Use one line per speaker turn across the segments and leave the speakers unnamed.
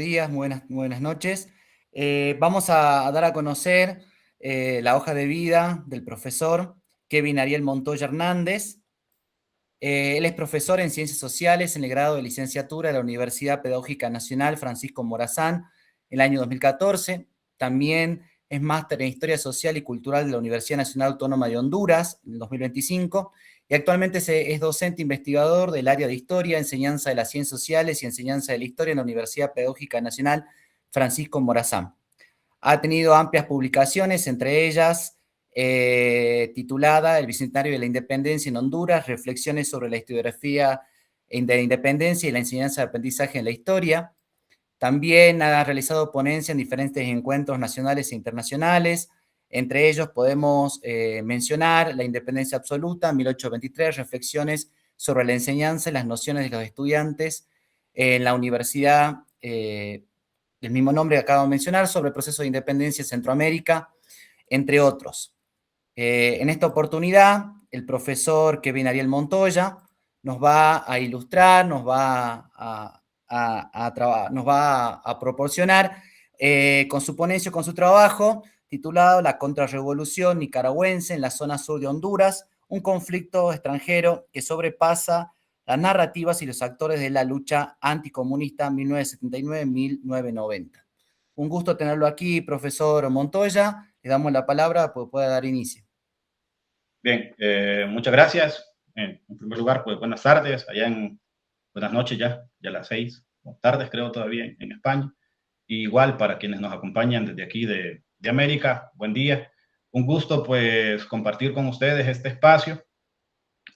Días, buenas noches. Vamos a dar a conocer la hoja de vida del profesor Kevin Ariel Montoya Hernández. Él es profesor en Ciencias Sociales en el grado de licenciatura de la Universidad Pedagógica Nacional Francisco Morazán en el año 2014. También es máster en Historia Social y Cultural de la Universidad Nacional Autónoma de Honduras en el 2025 y actualmente es docente investigador del área de Historia, Enseñanza de las Ciencias Sociales y Enseñanza de la Historia en la Universidad Pedagógica Nacional Francisco Morazán. Ha tenido amplias publicaciones, entre ellas titulada El Bicentenario de la Independencia en Honduras, reflexiones sobre la historiografía de la independencia y la enseñanza de aprendizaje en la historia. También ha realizado ponencia en diferentes encuentros nacionales e internacionales. Entre ellos podemos mencionar La Independencia Absoluta, 1823, reflexiones sobre la enseñanza y las nociones de los estudiantes en la universidad del mismo nombre que acabo de mencionar, sobre el proceso de independencia en Centroamérica, entre otros. En esta oportunidad, el profesor Kevin Ariel Montoya nos va a ilustrar, nos va a proporcionar con su ponencia, con su trabajo, titulado La Contrarrevolución Nicaragüense en la zona sur de Honduras, un conflicto extranjero que sobrepasa las narrativas y los actores de la lucha anticomunista 1979-1990. Un gusto tenerlo aquí, profesor Montoya. Le damos la palabra, pues pueda dar inicio.
Bien, muchas gracias. En primer lugar, pues buenas tardes, buenas noches ya las 6, tardes creo todavía en España. Y igual para quienes nos acompañan desde aquí de América, buen día. Un gusto pues compartir con ustedes este espacio.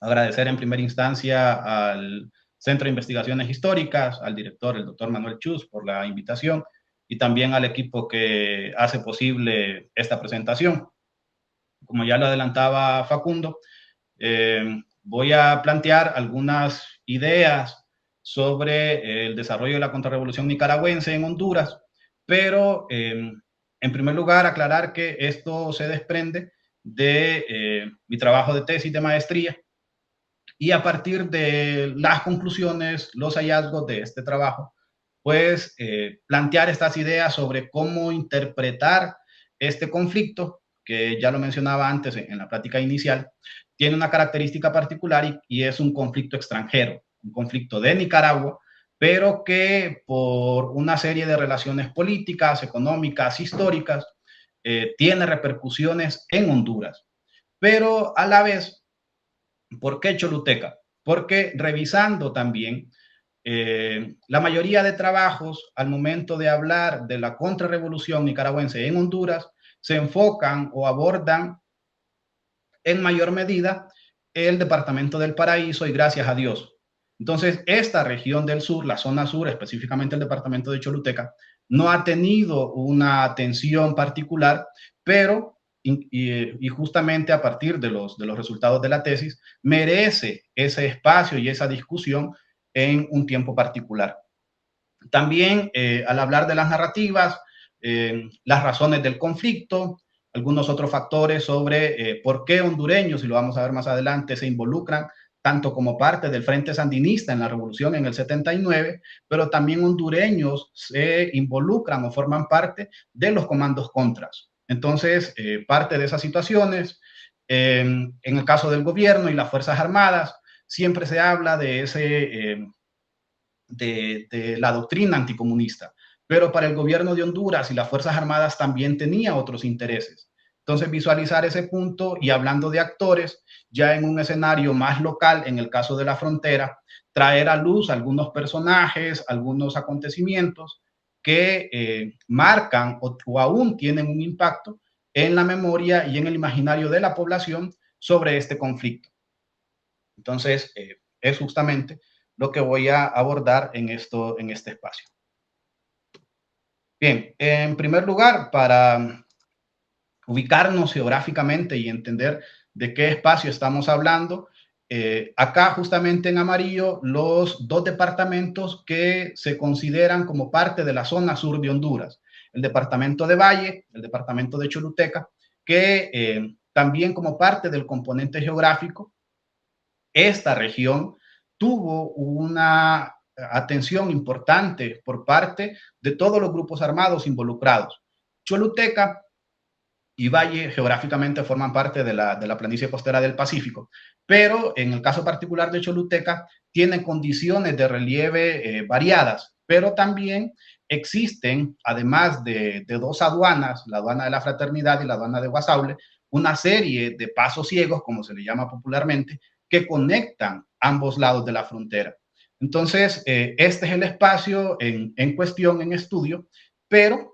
Agradecer en primera instancia al Centro de Investigaciones Históricas, al director, el doctor Manuel Chus, por la invitación y también al equipo que hace posible esta presentación. Como ya lo adelantaba Facundo, voy a plantear algunas ideas sobre el desarrollo de la contrarrevolución nicaragüense en Honduras, pero en primer lugar aclarar que esto se desprende de mi trabajo de tesis de maestría y a partir de las conclusiones, los hallazgos de este trabajo, pues plantear estas ideas sobre cómo interpretar este conflicto, que ya lo mencionaba antes en la plática inicial, tiene una característica particular y es un conflicto extranjero, un conflicto de Nicaragua, pero que por una serie de relaciones políticas, económicas, históricas, tiene repercusiones en Honduras. Pero a la vez, ¿por qué Choluteca? Porque revisando también la mayoría de trabajos al momento de hablar de la contrarrevolución nicaragüense en Honduras se enfocan o abordan en mayor medida el departamento del Paraíso y Gracias a Dios. Entonces, esta región del sur, la zona sur, específicamente el departamento de Choluteca, no ha tenido una atención particular, pero y justamente a partir de los resultados de la tesis, merece ese espacio y esa discusión en un tiempo particular. También al hablar de las narrativas, las razones del conflicto, algunos otros factores sobre por qué hondureños, y lo vamos a ver más adelante, se involucran tanto como parte del Frente Sandinista en la revolución en el 79, pero también hondureños se involucran o forman parte de los comandos contras. Entonces, parte de esas situaciones, en el caso del gobierno y las Fuerzas Armadas, siempre se habla de de la doctrina anticomunista, pero para el gobierno de Honduras y las Fuerzas Armadas también tenía otros intereses. Entonces, visualizar ese punto y hablando de actores, ya en un escenario más local, en el caso de la frontera, traer a luz algunos personajes, algunos acontecimientos que marcan o aún tienen un impacto en la memoria y en el imaginario de la población sobre este conflicto. Entonces, es justamente lo que voy a abordar en este espacio. Bien, en primer lugar, para ubicarnos geográficamente y entender de qué espacio estamos hablando, acá justamente en amarillo los dos departamentos que se consideran como parte de la zona sur de Honduras, el departamento de Valle, el departamento de Choluteca, que también como parte del componente geográfico, esta región tuvo una atención importante por parte de todos los grupos armados involucrados. Choluteca y Valle geográficamente forman parte de la planicie costera del Pacífico, pero en el caso particular de Choluteca tiene condiciones de relieve variadas, pero también existen, además de dos aduanas, la aduana de la Fraternidad y la aduana de Guasaule, una serie de pasos ciegos, como se le llama popularmente, que conectan ambos lados de la frontera. Entonces, este es el espacio en cuestión, en estudio, pero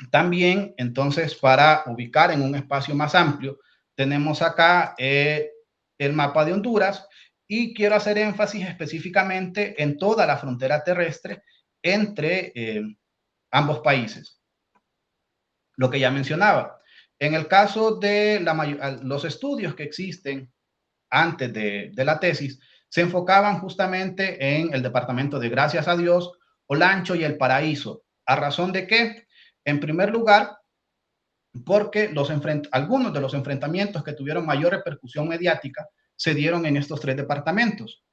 también, entonces, para ubicar en un espacio más amplio, tenemos acá el mapa de Honduras y quiero hacer énfasis específicamente en toda la frontera terrestre entre ambos países. Lo que ya mencionaba, en el caso de los estudios que existen antes de la tesis, se enfocaban justamente en el departamento de Gracias a Dios, Olancho y El Paraíso. ¿A razón de qué? En primer lugar, porque algunos de los enfrentamientos que tuvieron mayor repercusión mediática se dieron en estos tres departamentos.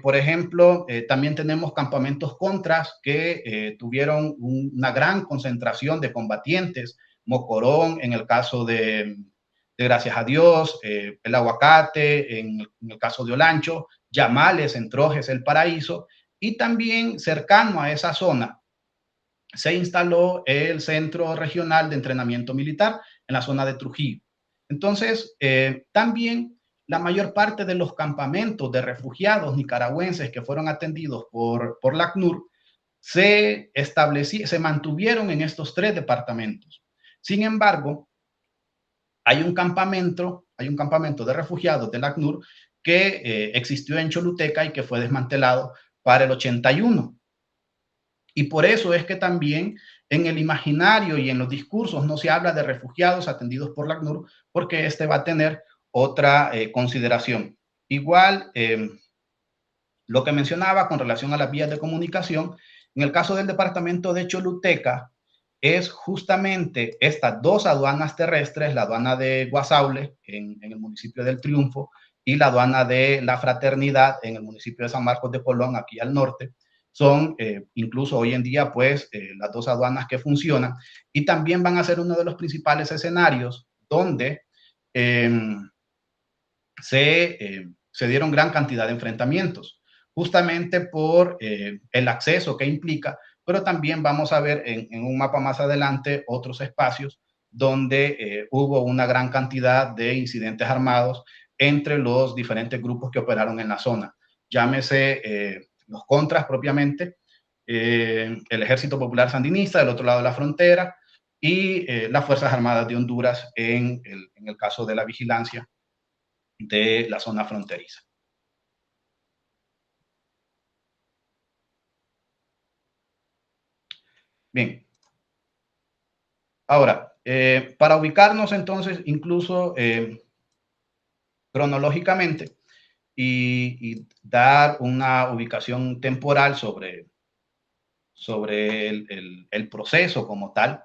Por ejemplo, también tenemos campamentos contras que tuvieron una gran concentración de combatientes, Mocorón en el caso de Gracias a Dios, El Aguacate en el caso de Olancho, Yamales en Trojes, El Paraíso, y también cercano a esa zona se instaló el Centro Regional de Entrenamiento Militar en la zona de Trujillo. Entonces, también la mayor parte de los campamentos de refugiados nicaragüenses que fueron atendidos por la ACNUR se mantuvieron en estos tres departamentos. Sin embargo, hay un campamento de refugiados de la ACNUR que existió en Choluteca y que fue desmantelado para el 81. Y por eso es que también en el imaginario y en los discursos no se habla de refugiados atendidos por la ACNUR, porque este va a tener otra consideración. Igual, lo que mencionaba con relación a las vías de comunicación, en el caso del departamento de Choluteca, es justamente estas dos aduanas terrestres, la aduana de Guasaule en el municipio del Triunfo y la aduana de la Fraternidad en el municipio de San Marcos de Colón, aquí al norte, son incluso hoy en día pues las dos aduanas que funcionan y también van a ser uno de los principales escenarios donde se dieron gran cantidad de enfrentamientos, justamente por el acceso que implica, pero también vamos a ver en un mapa más adelante otros espacios donde hubo una gran cantidad de incidentes armados entre los diferentes grupos que operaron en la zona. Llámese los contras propiamente, el Ejército Popular Sandinista del otro lado de la frontera y las Fuerzas Armadas de Honduras en el caso de la vigilancia de la zona fronteriza. Bien. Ahora, para ubicarnos entonces, incluso cronológicamente, y dar una ubicación temporal sobre el proceso como tal,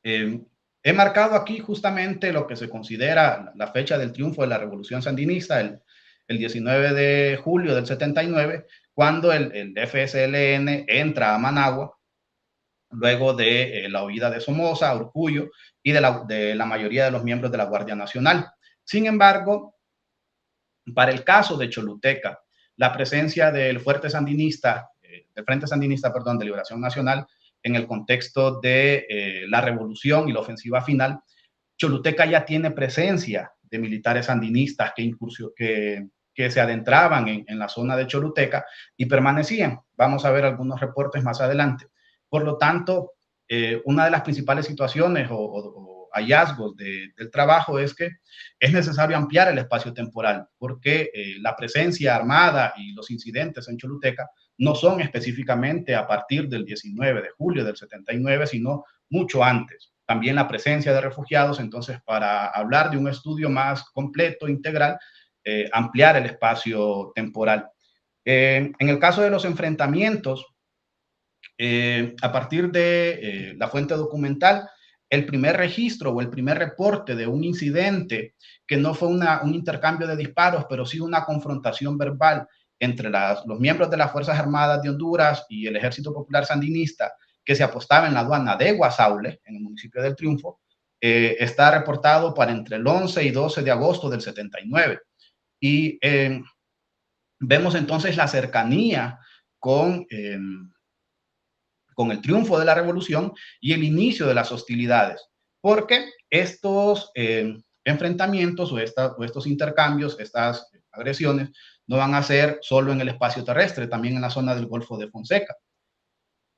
he marcado aquí justamente lo que se considera la fecha del triunfo de la Revolución Sandinista, el 19 de julio del 79, cuando el FSLN entra a Managua, luego de la huida de Somoza, Urcullo y de la mayoría de los miembros de la Guardia Nacional. Sin embargo, para el caso de Choluteca, la presencia del Frente Sandinista, de Liberación Nacional, en el contexto de la revolución y la ofensiva final, Choluteca ya tiene presencia de militares sandinistas que se adentraban en la zona de Choluteca y permanecían. Vamos a ver algunos reportes más adelante. Por lo tanto, una de las principales situaciones o hallazgos del trabajo es que es necesario ampliar el espacio temporal, porque la presencia armada y los incidentes en Choluteca no son específicamente a partir del 19 de julio del 79, sino mucho antes. También la presencia de refugiados, entonces, para hablar de un estudio más completo, integral, ampliar el espacio temporal. En el caso de los enfrentamientos, a partir de la fuente documental, el primer registro o el primer reporte de un incidente que no fue un intercambio de disparos, pero sí una confrontación verbal entre los miembros de las Fuerzas Armadas de Honduras y el Ejército Popular Sandinista que se apostaba en la aduana de Guasaule, en el municipio del Triunfo, está reportado para entre el 11 y 12 de agosto del 79. Y vemos entonces la cercanía con el triunfo de la revolución y el inicio de las hostilidades, porque estos enfrentamientos o estos intercambios, estas agresiones, no van a ser solo en el espacio terrestre, también en la zona del Golfo de Fonseca.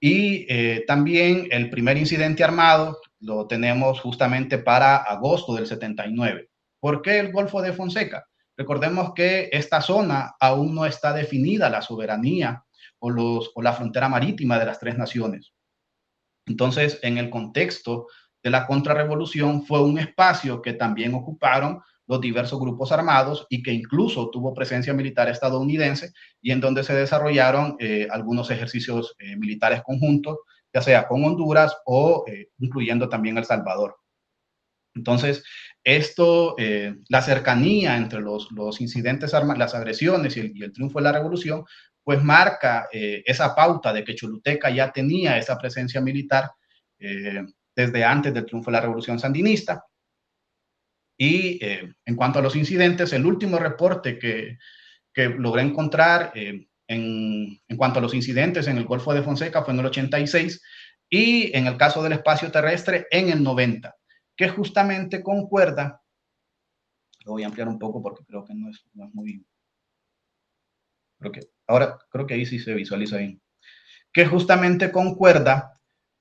Y también el primer incidente armado lo tenemos justamente para agosto del 79. ¿Por qué el Golfo de Fonseca? Recordemos que esta zona aún no está definida la soberanía o la frontera marítima de las tres naciones. Entonces, en el contexto de la contrarrevolución, fue un espacio que también ocuparon los diversos grupos armados y que incluso tuvo presencia militar estadounidense y en donde se desarrollaron algunos ejercicios militares conjuntos, ya sea con Honduras o incluyendo también El Salvador. Entonces, la cercanía entre los incidentes armados, las agresiones y el triunfo de la revolución, pues marca esa pauta de que Choluteca ya tenía esa presencia militar desde antes del triunfo de la revolución sandinista. Y en cuanto a los incidentes, el último reporte que logré encontrar en cuanto a los incidentes en el Golfo de Fonseca fue en el 86 y en el caso del espacio terrestre en el 90, que justamente concuerda, lo voy a ampliar un poco porque creo que no es muy, creo que ahí sí se visualiza bien, que justamente concuerda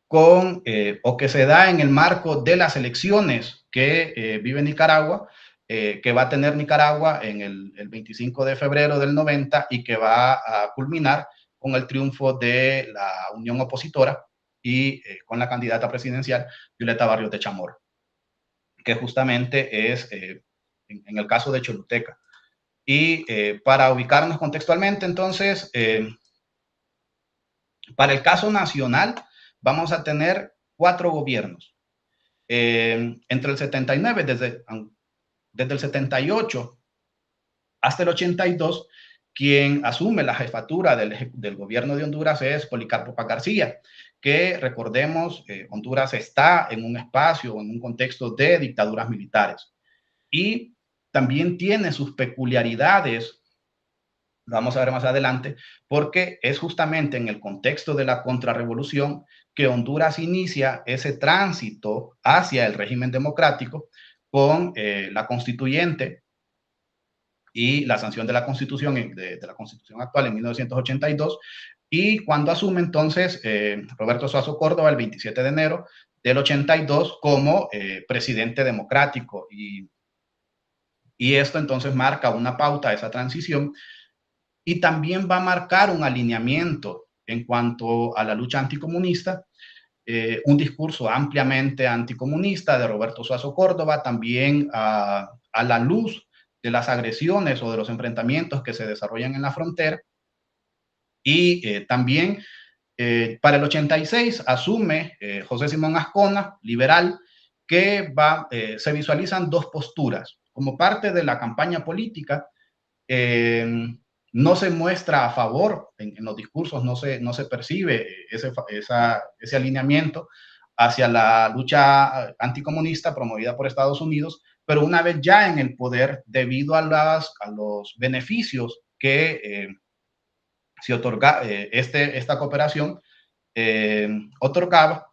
con, o que se da en el marco de las elecciones que vive Nicaragua, que va a tener Nicaragua en el 25 de febrero del 90 y que va a culminar con el triunfo de la Unión Opositora y con la candidata presidencial Violeta Barrios de Chamorro, que justamente es en el caso de Choluteca. Y para ubicarnos contextualmente, entonces, para el caso nacional, vamos a tener 4 gobiernos. Entre el 79, desde el 78 hasta el 82, quien asume la jefatura del gobierno de Honduras es Policarpo Paz García, que recordemos, Honduras está en un espacio, en un contexto de dictaduras militares. Y también tiene sus peculiaridades, lo vamos a ver más adelante, porque es justamente en el contexto de la contrarrevolución que Honduras inicia ese tránsito hacia el régimen democrático con la constituyente y la sanción de la constitución, de la constitución actual en 1982, y cuando asume entonces Roberto Suazo Córdoba el 27 de enero del 82 como presidente democrático. Y esto entonces marca una pauta a esa transición y también va a marcar un alineamiento en cuanto a la lucha anticomunista, un discurso ampliamente anticomunista de Roberto Suazo Córdoba, también a la luz de las agresiones o de los enfrentamientos que se desarrollan en la frontera. Y también para el 86 asume José Simón Azcona, liberal, que se visualizan dos posturas. Como parte de la campaña política, no se muestra a favor, en los discursos no se percibe ese alineamiento hacia la lucha anticomunista promovida por Estados Unidos, pero una vez ya en el poder, debido a los beneficios que se otorga, esta cooperación otorgaba,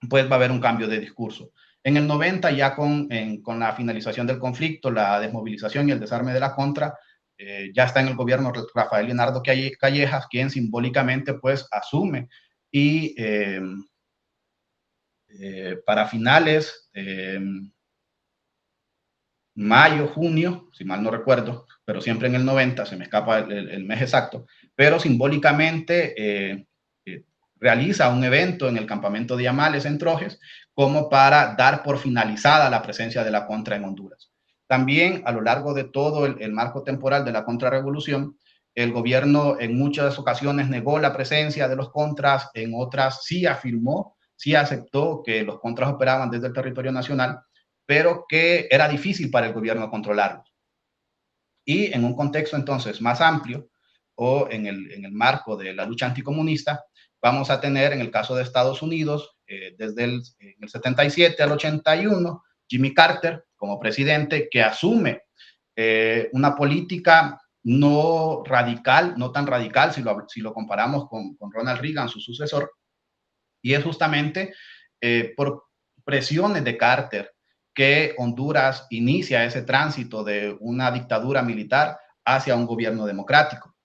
pues va a haber un cambio de discurso. En el 90, ya con la finalización del conflicto, la desmovilización y el desarme de la contra, ya está en el gobierno Rafael Leonardo Callejas, quien simbólicamente pues asume y para finales mayo, junio, si mal no recuerdo, pero siempre en el 90, se me escapa el mes exacto, pero simbólicamente realiza un evento en el campamento de Yamales en Trojes como para dar por finalizada la presencia de la contra en Honduras. También a lo largo de todo el marco temporal de la contrarrevolución, el gobierno en muchas ocasiones negó la presencia de los contras, en otras sí afirmó, sí aceptó que los contras operaban desde el territorio nacional, pero que era difícil para el gobierno controlarlos. Y en un contexto entonces más amplio o en el marco de la lucha anticomunista, vamos a tener en el caso de Estados Unidos, desde el 77 al 81, Jimmy Carter como presidente que asume una política no radical, no tan radical si lo comparamos con Ronald Reagan, su sucesor, y es justamente por presiones de Carter que Honduras inicia ese tránsito de una dictadura militar hacia un gobierno democrático.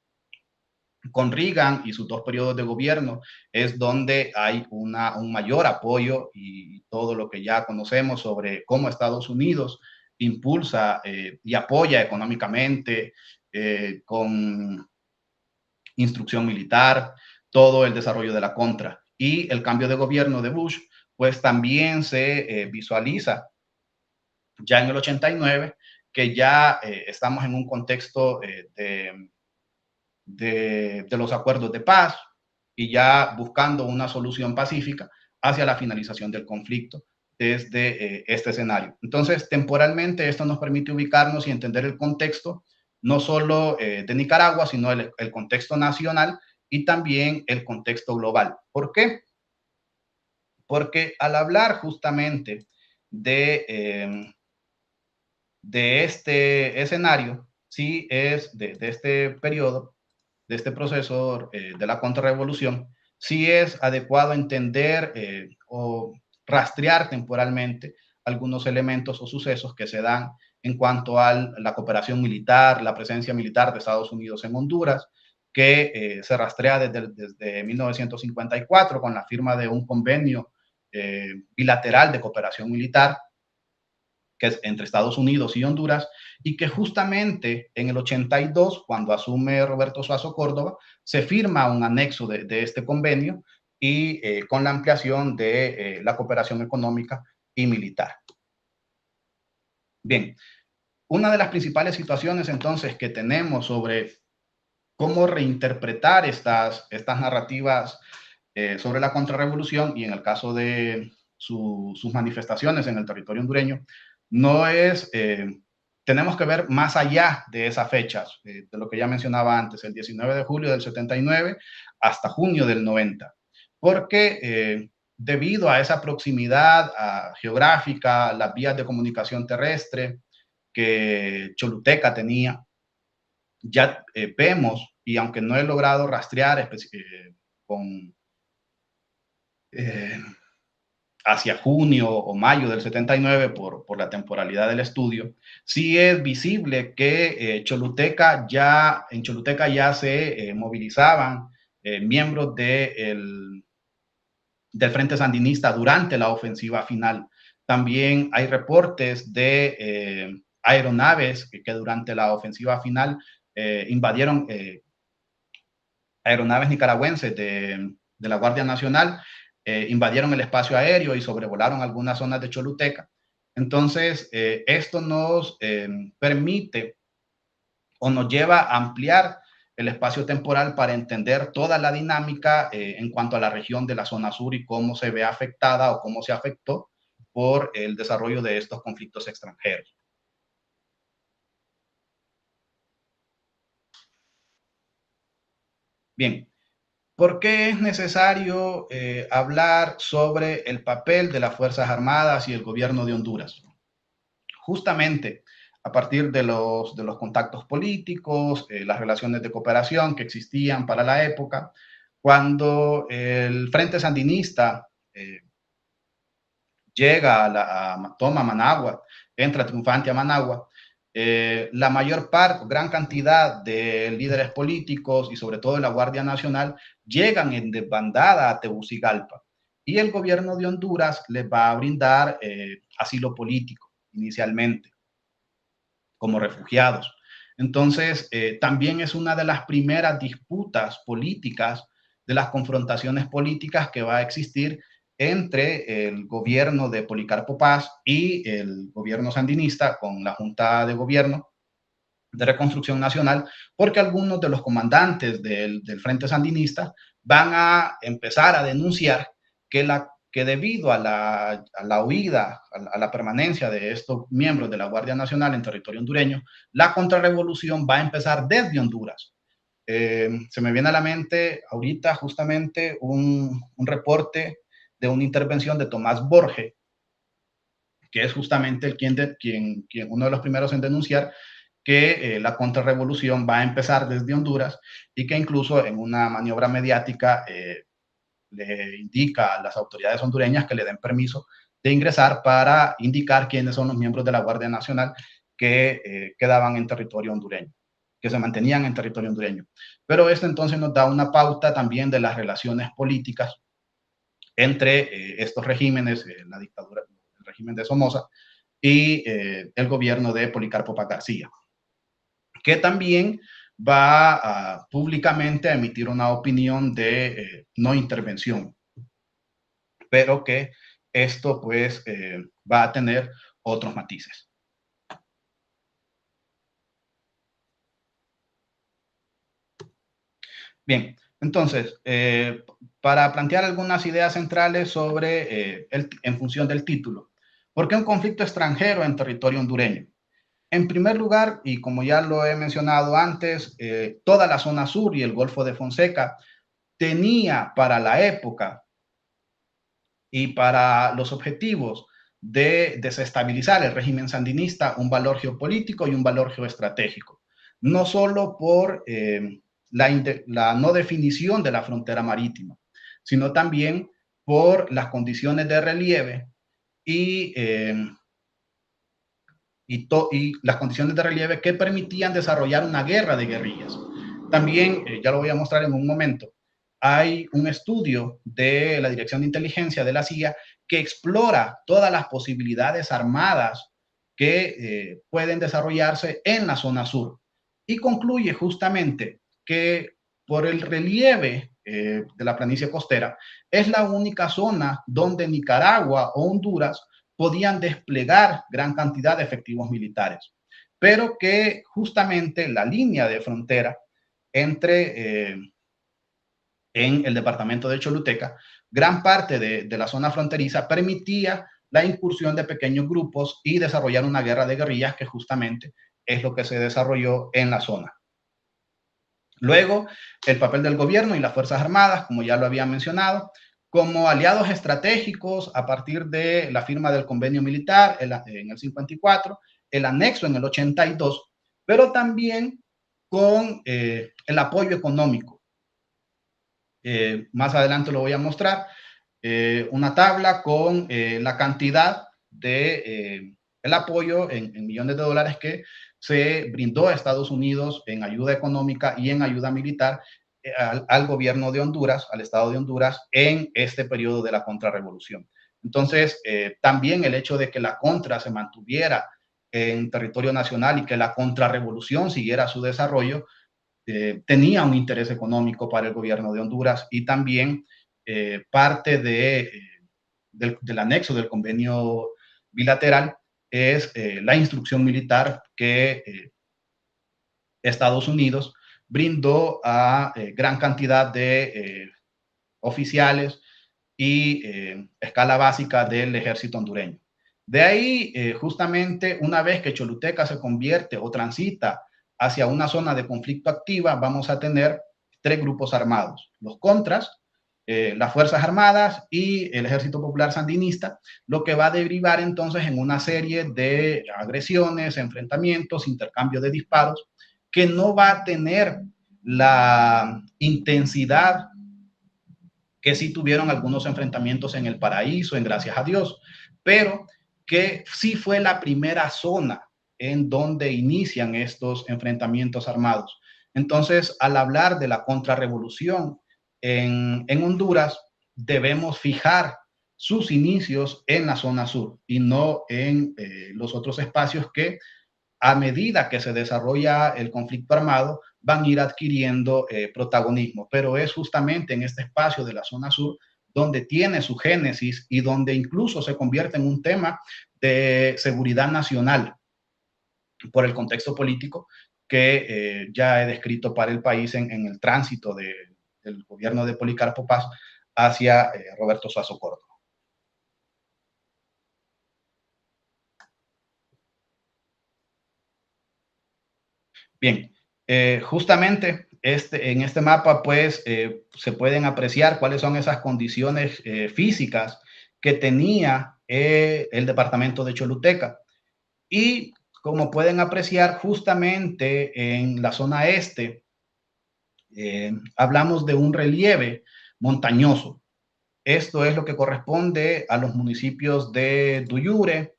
Con Reagan y sus 2 periodos de gobierno es donde hay un mayor apoyo y todo lo que ya conocemos sobre cómo Estados Unidos impulsa y apoya económicamente con instrucción militar, todo el desarrollo de la contra. Y el cambio de gobierno de Bush, pues también se visualiza ya en el 89, que ya estamos en un contexto de los acuerdos de paz y ya buscando una solución pacífica hacia la finalización del conflicto desde este escenario. Entonces, temporalmente, esto nos permite ubicarnos y entender el contexto, no solo de Nicaragua, sino el contexto nacional y también el contexto global. ¿Por qué? Porque al hablar justamente de este escenario, sí es de este periodo, de este proceso de la contrarrevolución, sí es adecuado entender o rastrear temporalmente algunos elementos o sucesos que se dan en cuanto a la cooperación militar, la presencia militar de Estados Unidos en Honduras, que se rastrea desde 1954 con la firma de un convenio bilateral de cooperación militar que es entre Estados Unidos y Honduras, y que justamente en el 82, cuando asume Roberto Suazo Córdoba, se firma un anexo de este convenio y con la ampliación de la cooperación económica y militar. Bien, una de las principales situaciones entonces que tenemos sobre cómo reinterpretar estas narrativas sobre la contrarrevolución y en el caso de sus manifestaciones en el territorio hondureño, no es, tenemos que ver más allá de esas fechas, de lo que ya mencionaba antes, el 19 de julio del 79 hasta junio del 90, porque debido a esa proximidad geográfica, las vías de comunicación terrestre que Choluteca tenía, ya vemos, y aunque no he logrado rastrear con eh, hacia junio o mayo del 79 por la temporalidad del estudio, sí es visible que en Choluteca ya se movilizaban miembros del Frente Sandinista durante la ofensiva final. También hay reportes de aeronaves que durante la ofensiva final invadieron aeronaves nicaragüenses de la Guardia Nacional, invadieron el espacio aéreo y sobrevolaron algunas zonas de Choluteca. Entonces, esto nos permite o nos lleva a ampliar el espacio temporal para entender toda la dinámica en cuanto a la región de la zona sur y cómo se ve afectada o cómo se afectó por el desarrollo de estos conflictos extranjeros. Bien, ¿por qué es necesario hablar sobre el papel de las Fuerzas Armadas y el gobierno de Honduras? Justamente a partir de los contactos políticos, las relaciones de cooperación que existían para la época, cuando el Frente Sandinista llega toma Managua, entra triunfante a Managua, la mayor parte, gran cantidad de líderes políticos y sobre todo de la Guardia Nacional llegan en desbandada a Tegucigalpa y el gobierno de Honduras les va a brindar asilo político inicialmente como refugiados. Entonces, también es una de las primeras disputas políticas, de las confrontaciones políticas que va a existir entre el gobierno de Policarpo Paz y el gobierno sandinista con la Junta de Gobierno de Reconstrucción Nacional, porque algunos de los comandantes del Frente Sandinista van a empezar a denunciar que que debido a la huida, a la permanencia de estos miembros de la Guardia Nacional en territorio hondureño, la contrarrevolución va a empezar desde Honduras. Se me viene a la mente ahorita justamente un reporte de una intervención de Tomás Borge, que es justamente uno de los primeros en denunciar que la contrarrevolución va a empezar desde Honduras y que incluso en una maniobra mediática le indica a las autoridades hondureñas que le den permiso de ingresar para indicar quiénes son los miembros de la Guardia Nacional que quedaban en territorio hondureño, que se mantenían en territorio hondureño. Pero esto entonces nos da una pauta también de las relaciones políticas entre estos regímenes, la dictadura, el régimen de Somoza y el gobierno de Policarpo Paz García, que también va públicamente a emitir una opinión de no intervención, pero que esto pues va a tener otros matices. Bien, entonces, para plantear algunas ideas centrales sobre, en función del título, ¿por qué un conflicto extranjero en territorio hondureño? En primer lugar, y como ya lo he mencionado antes, toda la zona sur y el Golfo de Fonseca tenía para la época y para los objetivos de desestabilizar el régimen sandinista un valor geopolítico y un valor geoestratégico, no solo por la no definición de la frontera marítima, sino también por las condiciones de relieve y, y las condiciones de relieve que permitían desarrollar una guerra de guerrillas. También, ya lo voy a mostrar en un momento, hay un estudio de la Dirección de Inteligencia de la CIA que explora todas las posibilidades armadas que pueden desarrollarse en la zona sur y concluye justamente que por el relieve de la planicie costera es la única zona donde Nicaragua o Honduras podían desplegar gran cantidad de efectivos militares, pero que justamente la línea de frontera entre en el departamento de Choluteca, gran parte de la zona fronteriza permitía la incursión de pequeños grupos y desarrollar una guerra de guerrillas que justamente es lo que se desarrolló en la zona. Luego, el papel del gobierno y las Fuerzas Armadas, como ya lo había mencionado, como aliados estratégicos a partir de la firma del convenio militar en el 54, el anexo en el 82, pero también con el apoyo económico. Más adelante lo voy a mostrar, una tabla con la cantidad de el apoyo en millones de dólares que se brindó a Estados Unidos en ayuda económica y en ayuda militar al gobierno de Honduras, al Estado de Honduras, en este periodo de la contrarrevolución. Entonces, también el hecho de que la contra se mantuviera en territorio nacional y que la contrarrevolución siguiera su desarrollo, tenía un interés económico para el gobierno de Honduras y también parte del anexo del convenio bilateral es la instrucción militar que Estados Unidos brindó a gran cantidad de oficiales y escala básica del ejército hondureño. De ahí, justamente, una vez que Choluteca se convierte o transita hacia una zona de conflicto activa, vamos a tener tres grupos armados: los contras, las Fuerzas Armadas y el Ejército Popular Sandinista, lo que va a derivar entonces en una serie de agresiones, enfrentamientos, intercambio de disparos, que no va a tener la intensidad que sí tuvieron algunos enfrentamientos en el Paraíso, en Gracias a Dios, pero que sí fue la primera zona en donde inician estos enfrentamientos armados. Entonces, al hablar de la contrarrevolución en Honduras, debemos fijar sus inicios en la zona sur y no en los otros espacios que a medida que se desarrolla el conflicto armado, van a ir adquiriendo protagonismo. Pero es justamente en este espacio de la zona sur donde tiene su génesis y donde incluso se convierte en un tema de seguridad nacional por el contexto político que ya he descrito para el país en el tránsito del gobierno de Policarpo Paz hacia Roberto Suazo Córdoba. Bien, justamente en este mapa, pues, se pueden apreciar cuáles son esas condiciones físicas que tenía el departamento de Choluteca. Y como pueden apreciar, justamente en la zona este, hablamos de un relieve montañoso. Esto es lo que corresponde a los municipios de Duyure,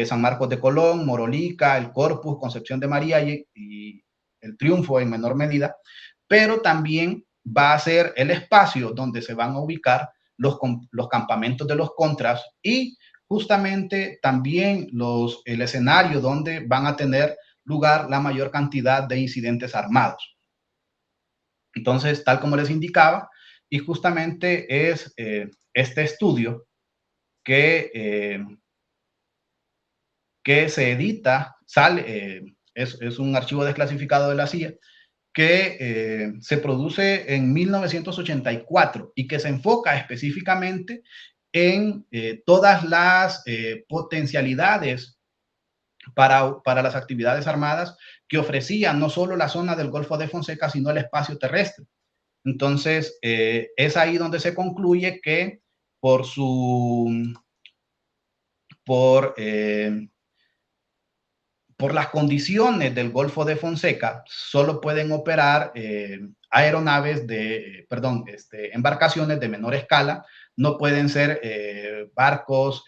San Marcos de Colón, Morolica, El Corpus, Concepción de María y El Triunfo en menor medida, pero también va a ser el espacio donde se van a ubicar los campamentos de los contras y justamente también el escenario donde van a tener lugar la mayor cantidad de incidentes armados. Entonces, tal como les indicaba, y justamente es este estudio que, eh, que se edita, es un archivo desclasificado de la CIA, que se produce en 1984 y que se enfoca específicamente en todas las potencialidades para las actividades armadas que ofrecían no solo la zona del Golfo de Fonseca, sino el espacio terrestre. Entonces, es ahí donde se concluye que por su, por, por las condiciones del Golfo de Fonseca, solo pueden operar aeronaves perdón, embarcaciones de menor escala, no pueden ser barcos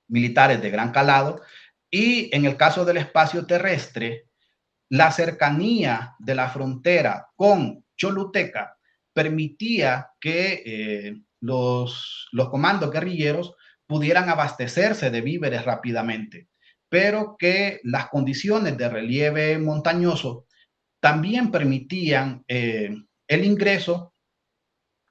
militares de gran calado. Y en el caso del espacio terrestre, la cercanía de la frontera con Choluteca permitía que los comandos guerrilleros pudieran abastecerse de víveres rápidamente, pero que las condiciones de relieve montañoso también permitían el ingreso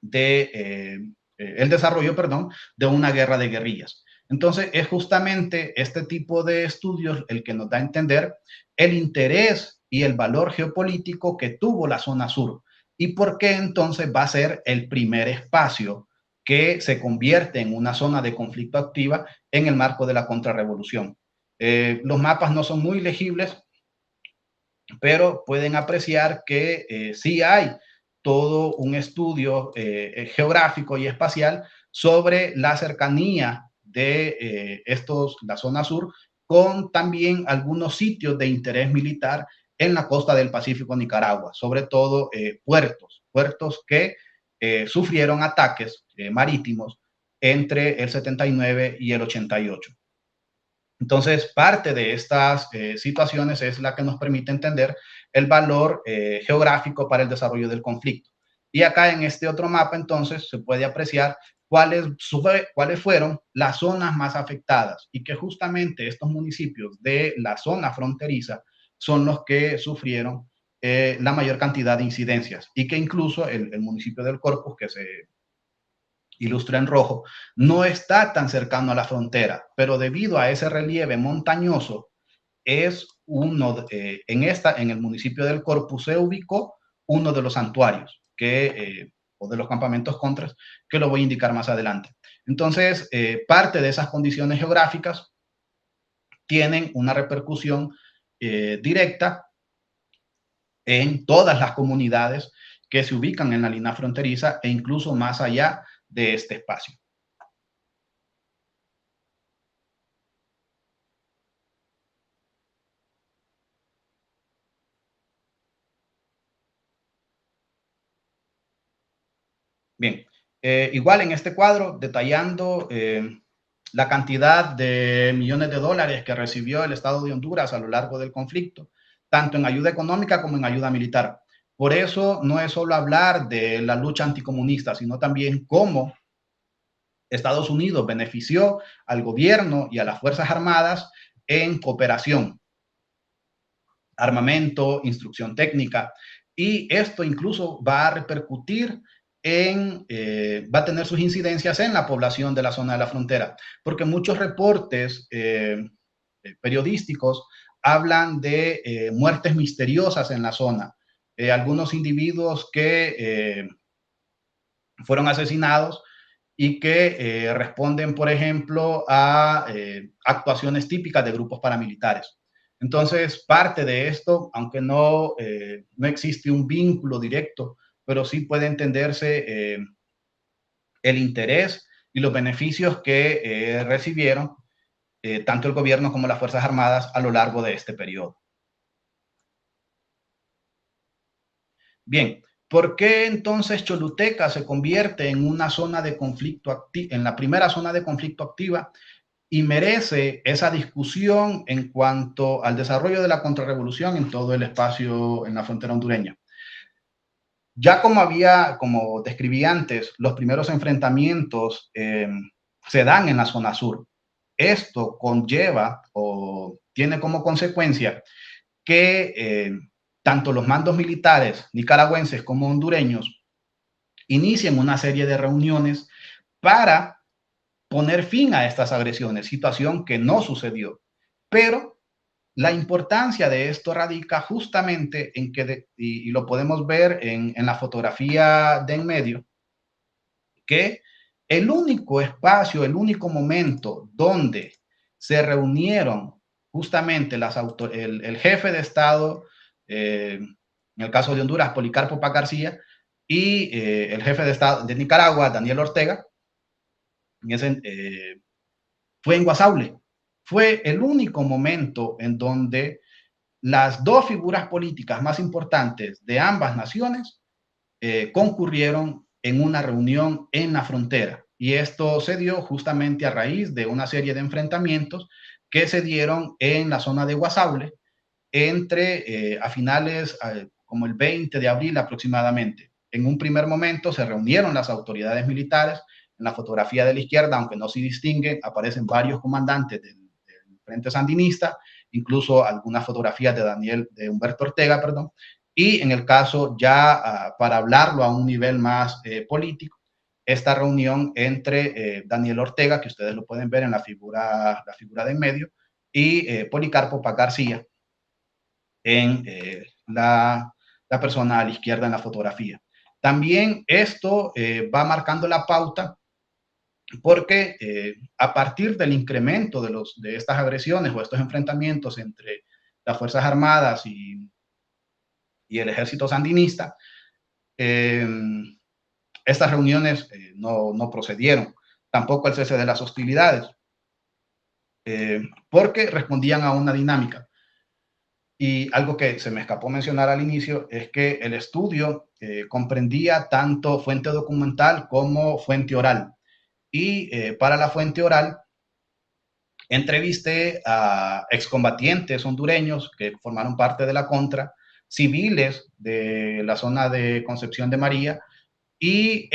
el desarrollo, perdón, de una guerra de guerrillas. Entonces, es justamente este tipo de estudios el que nos da a entender el interés y el valor geopolítico que tuvo la zona sur y por qué entonces va a ser el primer espacio que se convierte en una zona de conflicto activa en el marco de la contrarrevolución. Los mapas no son muy legibles, pero pueden apreciar que sí hay todo un estudio geográfico y espacial sobre la cercanía de la zona sur, con también algunos sitios de interés militar en la costa del Pacífico, Nicaragua, sobre todo puertos que sufrieron ataques marítimos entre el 79 y el 88. Entonces, parte de estas situaciones es la que nos permite entender el valor geográfico para el desarrollo del conflicto. Y acá en este otro mapa, entonces, se puede apreciar cuáles fueron las zonas más afectadas y que justamente estos municipios de la zona fronteriza son los que sufrieron la mayor cantidad de incidencias y que incluso el municipio del Corpus, que se ilustra en rojo, no está tan cercano a la frontera, pero debido a ese relieve montañoso, es en el municipio del Corpus se ubicó uno de los santuarios o de los campamentos contras, que lo voy a indicar más adelante. Entonces, parte de esas condiciones geográficas tienen una repercusión directa en todas las comunidades que se ubican en la línea fronteriza e incluso más allá de este espacio. Bien, igual en este cuadro, detallando la cantidad de millones de dólares que recibió el Estado de Honduras a lo largo del conflicto, tanto en ayuda económica como en ayuda militar. Por eso no es solo hablar de la lucha anticomunista, sino también cómo Estados Unidos benefició al gobierno y a las Fuerzas Armadas en cooperación, armamento, instrucción técnica, y esto incluso va a repercutir va a tener sus incidencias en la población de la zona de la frontera, porque muchos reportes periodísticos hablan de muertes misteriosas en la zona, algunos individuos que fueron asesinados y que responden, por ejemplo, a actuaciones típicas de grupos paramilitares. Entonces, parte de esto, aunque no, no existe un vínculo directo, pero sí puede entenderse el interés y los beneficios que recibieron tanto el gobierno como las Fuerzas Armadas a lo largo de este periodo. Bien, ¿por qué entonces Choluteca se convierte en una zona de conflicto en la primera zona de conflicto activa y merece esa discusión en cuanto al desarrollo de la contrarrevolución en todo el espacio en la frontera hondureña? Ya como describí antes, los primeros enfrentamientos se dan en la zona sur. Esto conlleva o tiene como consecuencia que tanto los mandos militares nicaragüenses como hondureños inician una serie de reuniones para poner fin a estas agresiones, situación que no sucedió. Pero la importancia de esto radica justamente en que, y lo podemos ver en la fotografía de en medio, que el único espacio, el único momento donde se reunieron justamente el jefe de Estado, en el caso de Honduras, Policarpo Paz García, y el jefe de Estado de Nicaragua, Daniel Ortega, fue en Guasable. Fue el único momento en donde las dos figuras políticas más importantes de ambas naciones concurrieron en una reunión en la frontera. Y esto se dio justamente a raíz de una serie de enfrentamientos que se dieron en la zona de Guasable a finales, como el 20 de abril aproximadamente. En un primer momento se reunieron las autoridades militares. En la fotografía de la izquierda, aunque no se distinguen, aparecen varios comandantes del Frente Sandinista, incluso algunas fotografías de Humberto Ortega, perdón. Y en el caso ya para hablarlo a un nivel más político, esta reunión entre Daniel Ortega, que ustedes lo pueden ver en la figura de en medio, y Policarpo Paz García, en la persona a la izquierda en la fotografía. También esto va marcando la pauta porque a partir del incremento de estas agresiones o estos enfrentamientos entre las Fuerzas Armadas y el ejército sandinista, estas reuniones no procedieron, tampoco el cese de las hostilidades, porque respondían a una dinámica. Y algo que se me escapó mencionar al inicio es que el estudio comprendía tanto fuente documental como fuente oral. Y para la fuente oral, entrevisté a excombatientes hondureños que formaron parte de la Contra, civiles de la zona de Concepción de María, y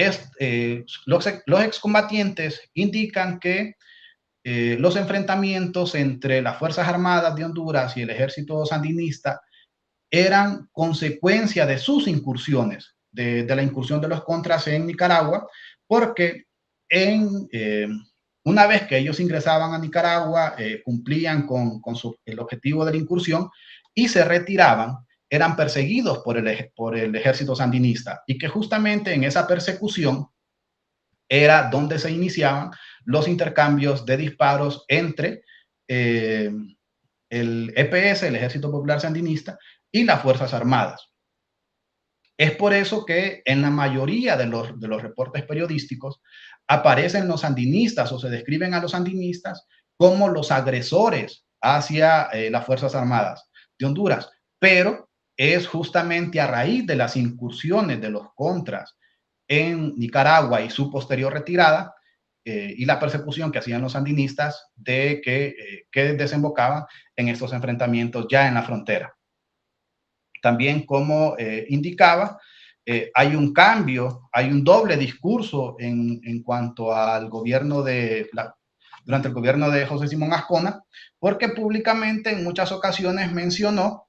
los excombatientes indican que los enfrentamientos entre las Fuerzas Armadas de Honduras y el ejército sandinista eran consecuencia de sus incursiones, de la incursión de los contras en Nicaragua, porque una vez que ellos ingresaban a Nicaragua, cumplían con el objetivo de la incursión y se retiraban, eran perseguidos por el ejército sandinista, y que justamente en esa persecución era donde se iniciaban los intercambios de disparos entre el EPS, el Ejército Popular Sandinista, y las Fuerzas Armadas. Es por eso que en la mayoría de los reportes periodísticos aparecen los sandinistas o se describen a los sandinistas como los agresores hacia las Fuerzas Armadas de Honduras, pero es justamente a raíz de las incursiones de los contras en Nicaragua y su posterior retirada y la persecución que hacían los sandinistas que desembocaban en estos enfrentamientos ya en la frontera. También, como indicaba, hay un cambio, hay un doble discurso en cuanto al gobierno durante el gobierno de José Simón Ascona, porque públicamente en muchas ocasiones mencionó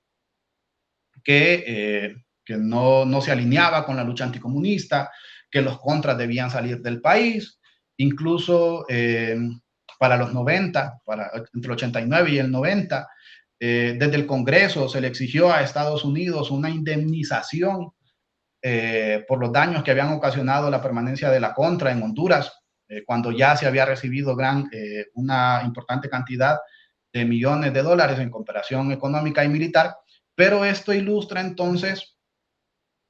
que no se alineaba con la lucha anticomunista, que los contras debían salir del país, incluso para los 90, entre el 89 y el 90, desde el Congreso se le exigió a Estados Unidos una indemnización por los daños que habían ocasionado la permanencia de la Contra en Honduras, cuando ya se había recibido una importante cantidad de millones de dólares en cooperación económica y militar, pero esto ilustra entonces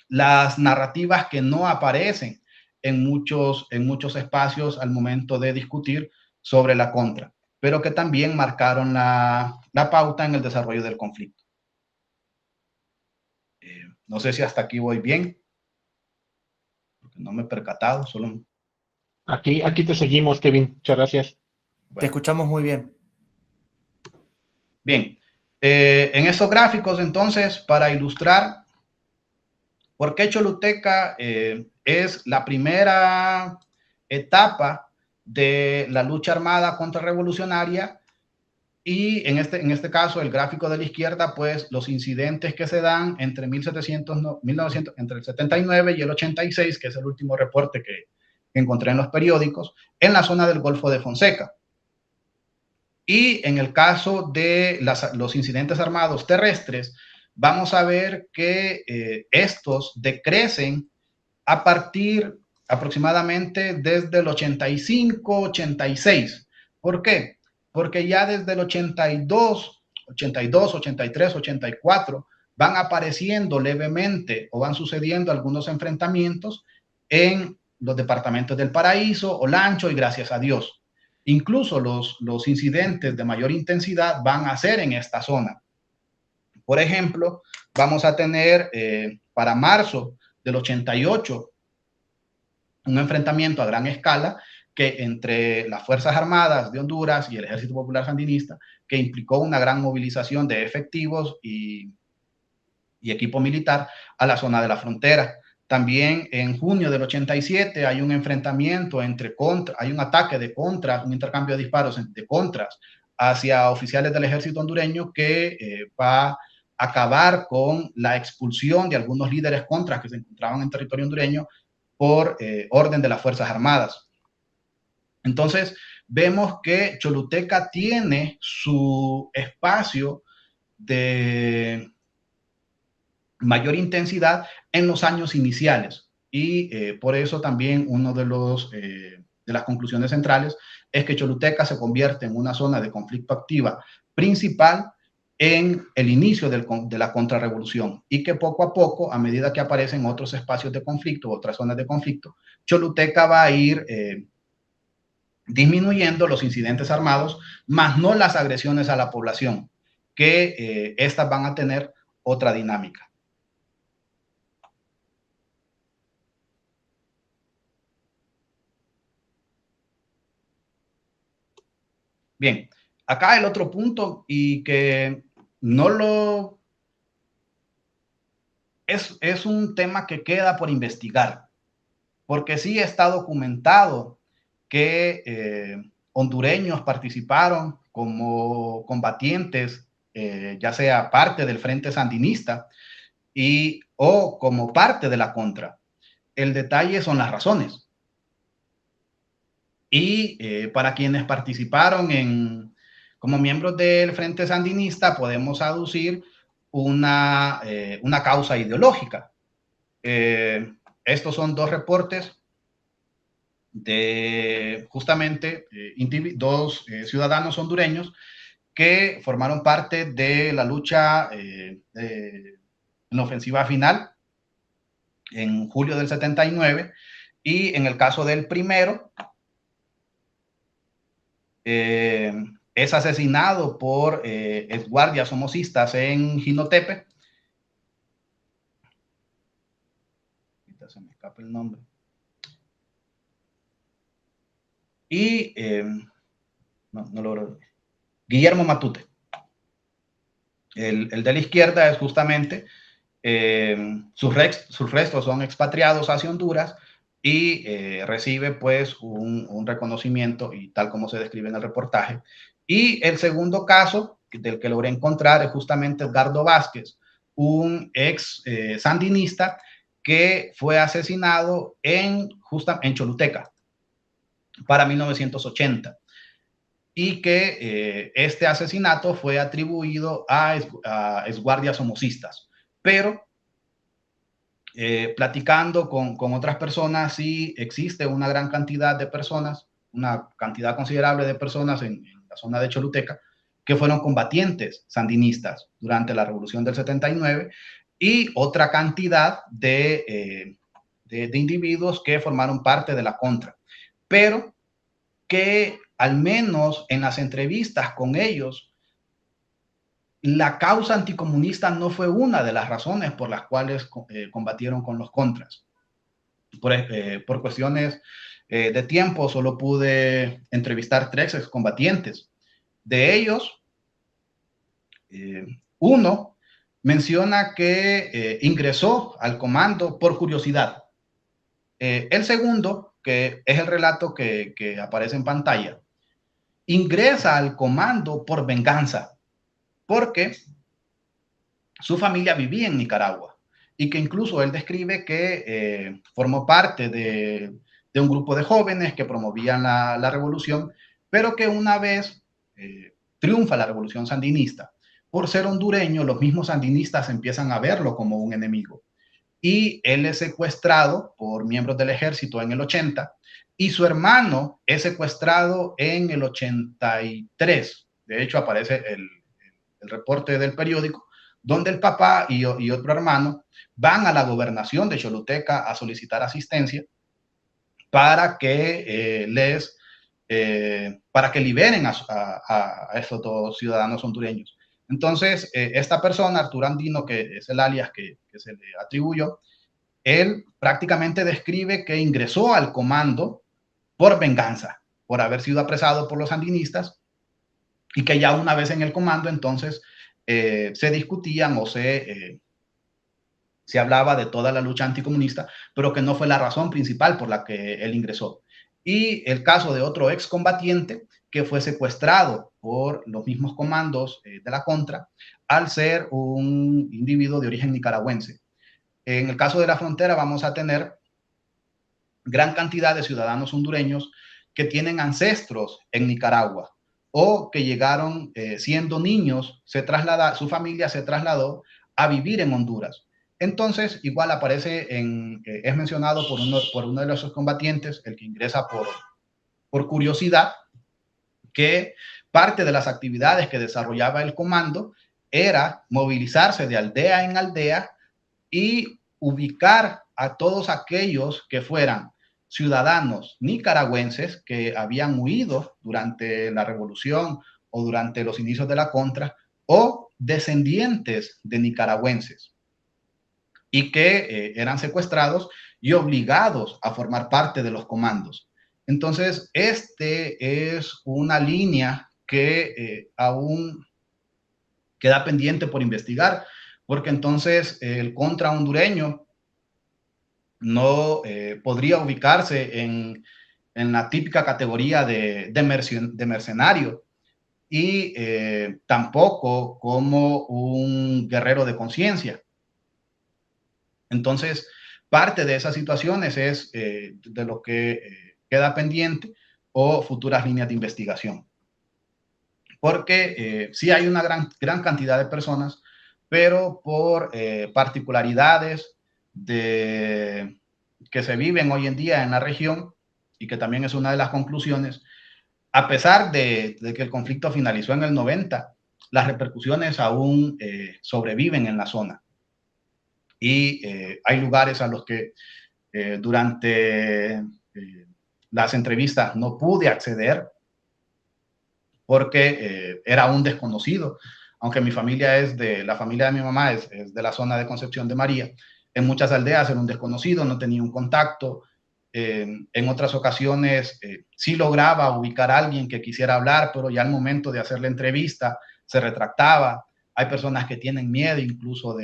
las narrativas que no aparecen en muchos espacios al momento de discutir sobre la contra, pero que también marcaron la pauta en el desarrollo del conflicto. No sé si hasta aquí voy bien, porque no me he percatado, solo...
Aquí te seguimos, Kevin. Muchas gracias.
Bueno. Te escuchamos muy bien.
Bien, en estos gráficos entonces, para ilustrar por qué Choluteca es la primera etapa de la lucha armada contrarrevolucionaria, y en este caso el gráfico de la izquierda, pues los incidentes que se dan entre 1900, entre el 79 y el 86, que es el último reporte que encontré en los periódicos, en la zona del Golfo de Fonseca. Y en el caso de los incidentes armados terrestres, vamos a ver que estos decrecen a partir aproximadamente desde el 85, 86. ¿Por qué? Porque ya desde el 82, 83, 84 van apareciendo levemente o van sucediendo algunos enfrentamientos en los departamentos del Paraíso, Olancho y Gracias a Dios. Incluso los incidentes de mayor intensidad van a ser en esta zona. Por ejemplo, vamos a tener para marzo del 88 un enfrentamiento a gran escala que entre las Fuerzas Armadas de Honduras y el Ejército Popular Sandinista, que implicó una gran movilización de efectivos y equipo militar a la zona de la frontera. También en junio del 87 hay un enfrentamiento hay un ataque de contras, un intercambio de disparos de contras hacia oficiales del ejército hondureño que va a acabar con la expulsión de algunos líderes contras que se encontraban en territorio hondureño por orden de las Fuerzas Armadas. Entonces, vemos que Choluteca tiene su espacio de mayor intensidad en los años iniciales, y por eso también uno de las conclusiones centrales es que Choluteca se convierte en una zona de conflicto activa principal en el inicio de la contrarrevolución, y que poco a poco, a medida que aparecen otros espacios de conflicto, otras zonas de conflicto, Choluteca va a ir disminuyendo los incidentes armados, más no las agresiones a la población, que estas van a tener otra dinámica. Bien, acá el otro punto, y que no lo... es un tema que queda por investigar, porque sí está documentado que hondureños participaron como combatientes, ya sea parte del Frente Sandinista o como parte de la contra. El detalle son las razones. Y para quienes participaron como miembros del Frente Sandinista, podemos aducir una causa ideológica. Estos son dos reportes de justamente dos ciudadanos hondureños que formaron parte de la lucha en la ofensiva final en julio del 79, y en el caso del primero es asesinado por exguardias somocistas en Jinotepe. Se me escapa el nombre. Y no logro. Guillermo Matute. El de la izquierda es justamente sus restos son expatriados hacia Honduras, y recibe pues un reconocimiento, y tal como se describe en el reportaje. Y el segundo caso del que logré encontrar es justamente Edgardo Vázquez, un ex sandinista que fue asesinado en Choluteca para 1980, y que este asesinato fue atribuido a exguardias somocistas. Pero platicando con otras personas, sí existe una gran cantidad de personas, una cantidad considerable de personas en la zona de Choluteca, que fueron combatientes sandinistas durante la Revolución del 79 y otra cantidad de individuos que formaron parte de la Contra, pero que al menos en las entrevistas con ellos, la causa anticomunista no fue una de las razones por las cuales combatieron con los Contras. Por cuestiones de tiempo, solo pude entrevistar 3 excombatientes. De ellos, uno menciona que ingresó al comando por curiosidad. El segundo, que es el relato que aparece en pantalla, ingresa al comando por venganza, porque su familia vivía en Nicaragua y que incluso él describe que formó parte de un grupo de jóvenes que promovían la revolución, pero que una vez triunfa la revolución sandinista, por ser hondureño, los mismos sandinistas empiezan a verlo como un enemigo. Y él es secuestrado por miembros del ejército en el 80 y su hermano es secuestrado en el 83. De hecho, aparece el reporte del periódico donde el papá y otro hermano van a la gobernación de Choluteca a solicitar asistencia para que para que liberen a estos 2 ciudadanos hondureños. Entonces, esta persona, Arturo Andino, que es el alias que se le atribuyó, él prácticamente describe que ingresó al comando por venganza, por haber sido apresado por los sandinistas, y que ya una vez en el comando, entonces, se discutían o se hablaba de toda la lucha anticomunista, pero que no fue la razón principal por la que él ingresó. Y el caso de otro excombatiente que fue secuestrado por los mismos comandos de la Contra al ser un individuo de origen nicaragüense. En el caso de la frontera vamos a tener gran cantidad de ciudadanos hondureños que tienen ancestros en Nicaragua o que llegaron siendo niños, su familia se trasladó a vivir en Honduras. Entonces, igual aparece es mencionado por uno de los combatientes, el que ingresa por curiosidad, que parte de las actividades que desarrollaba el comando era movilizarse de aldea en aldea y ubicar a todos aquellos que fueran ciudadanos nicaragüenses que habían huido durante la revolución o durante los inicios de la Contra o descendientes de nicaragüenses y que eran secuestrados y obligados a formar parte de los comandos. Entonces, este es una línea que aún queda pendiente por investigar, porque entonces el contra hondureño no podría ubicarse en la típica categoría de mercenario y tampoco como un guerrero de conciencia. Entonces, parte de esas situaciones es de lo que queda pendiente o futuras líneas de investigación. Porque sí hay una gran cantidad de personas, pero por particularidades que se viven hoy en día en la región y que también es una de las conclusiones, a pesar de que el conflicto finalizó en el 90, las repercusiones aún sobreviven en la zona. Y hay lugares a los que durante las entrevistas no pude acceder porque era un desconocido. Aunque mi familia la familia de mi mamá es de la zona de Concepción de María, en muchas aldeas era un desconocido, no tenía un contacto. En otras ocasiones sí lograba ubicar a alguien que quisiera hablar, pero ya al momento de hacer la entrevista se retractaba. Hay personas que tienen miedo incluso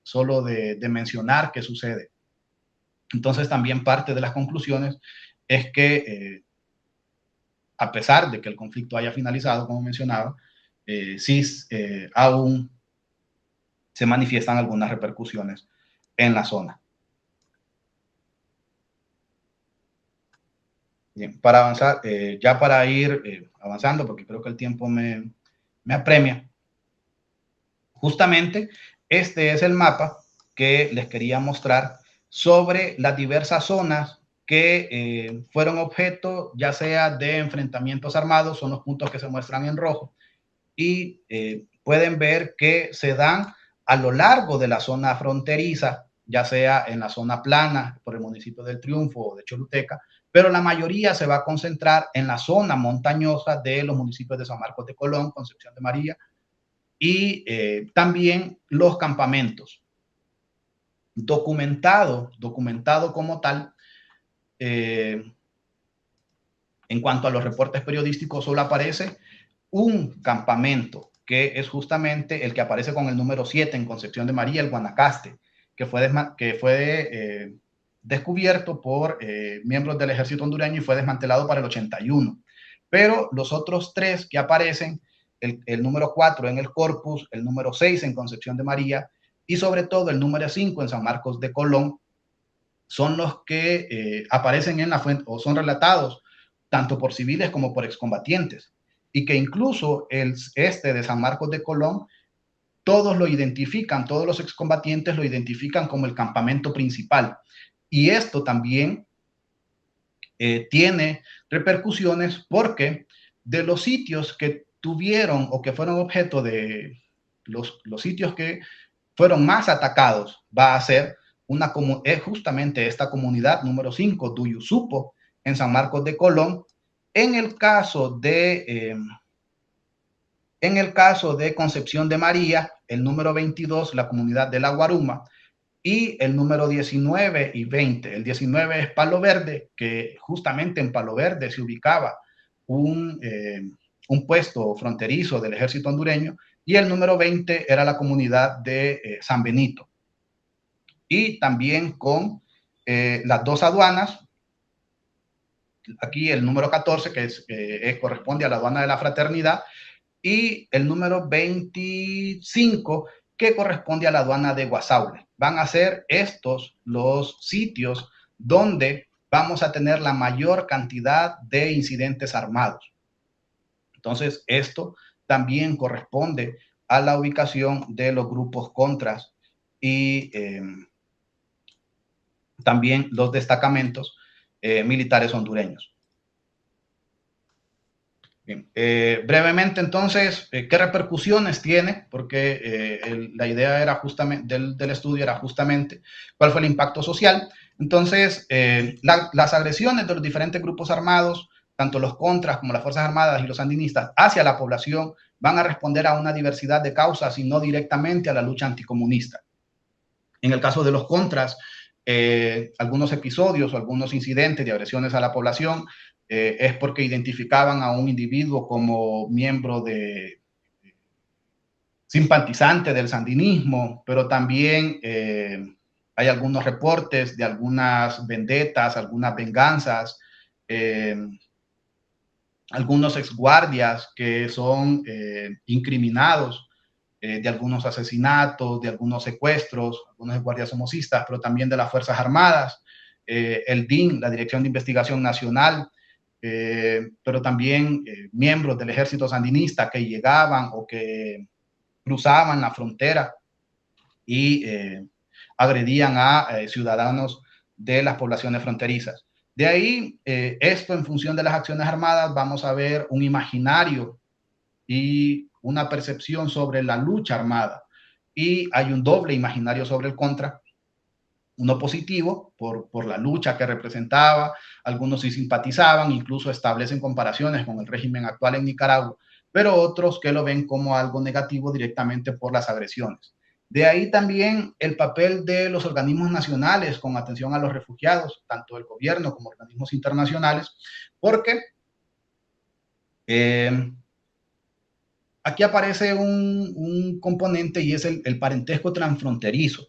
solo de mencionar qué sucede. Entonces también parte de las conclusiones es que a pesar de que el conflicto haya finalizado, como mencionaba, sí aún se manifiestan algunas repercusiones en la zona. Bien, para avanzar, ya para ir avanzando, porque creo que el tiempo me apremia, justamente este es el mapa que les quería mostrar sobre las diversas zonas que fueron objeto ya sea de enfrentamientos armados, son los puntos que se muestran en rojo, y pueden ver que se dan a lo largo de la zona fronteriza, ya sea en la zona plana por el municipio del Triunfo o de Choluteca, pero la mayoría se va a concentrar en la zona montañosa de los municipios de San Marcos de Colón, Concepción de María y también los campamentos. Documentado como tal, en cuanto a los reportes periodísticos, solo aparece un campamento, que es justamente el que aparece con el número 7 en Concepción de María, el Guanacaste, que fue descubierto por miembros del ejército hondureño y fue desmantelado para el 81. Pero los otros 3 que aparecen, el número 4 en el Corpus, el número 6 en Concepción de María y sobre todo el número 5 en San Marcos de Colón, son los que aparecen en la fuente o son relatados tanto por civiles como por excombatientes, y que incluso este de San Marcos de Colón, todos lo identifican, todos los excombatientes lo identifican como el campamento principal. Y esto también tiene repercusiones porque de los sitios que tuvieron o que fueron objeto de los sitios que fueron más atacados, va a ser es justamente esta comunidad número 5, Duyusupo, en San Marcos de Colón. En el caso de Concepción de María, el número 22, la comunidad de La Guaruma, y el número 19 y 20. El 19 es Palo Verde, que justamente en Palo Verde se ubicaba un puesto fronterizo del ejército hondureño, y el número 20 era la comunidad de San Benito. Y también con las dos aduanas, aquí el número 14, que corresponde a la aduana de la Fraternidad, y el número 25, que corresponde a la aduana de Guasaule. Van a ser estos los sitios donde vamos a tener la mayor cantidad de incidentes armados. Entonces, esto también corresponde a la ubicación de los grupos contras y también los destacamentos militares hondureños. Bien, brevemente entonces, ¿qué repercusiones tiene? Porque la idea era justamente del estudio era justamente cuál fue el impacto social. Entonces, las agresiones de los diferentes grupos armados, tanto los contras como las Fuerzas Armadas y los sandinistas, hacia la población, van a responder a una diversidad de causas y no directamente a la lucha anticomunista. En el caso de los contras, algunos episodios o algunos incidentes de agresiones a la población es porque identificaban a un individuo como miembro simpatizante del sandinismo, pero también hay algunos reportes de algunas vendetas, algunas venganzas, algunos exguardias que son incriminados de algunos asesinatos, de algunos secuestros, algunos guardias somocistas, pero también de las Fuerzas Armadas, el DIN, la Dirección de Investigación Nacional, pero también miembros del ejército sandinista que llegaban o que cruzaban la frontera y agredían a ciudadanos de las poblaciones fronterizas. De ahí, esto en función de las acciones armadas, vamos a ver un imaginario y una percepción sobre la lucha armada. Y hay un doble imaginario sobre el contra, uno positivo por la lucha que representaba, algunos sí simpatizaban, incluso establecen comparaciones con el régimen actual en Nicaragua, pero otros que lo ven como algo negativo directamente por las agresiones. De ahí también el papel de los organismos nacionales con atención a los refugiados, tanto el gobierno como organismos internacionales, porque aquí aparece un componente y es el parentesco transfronterizo,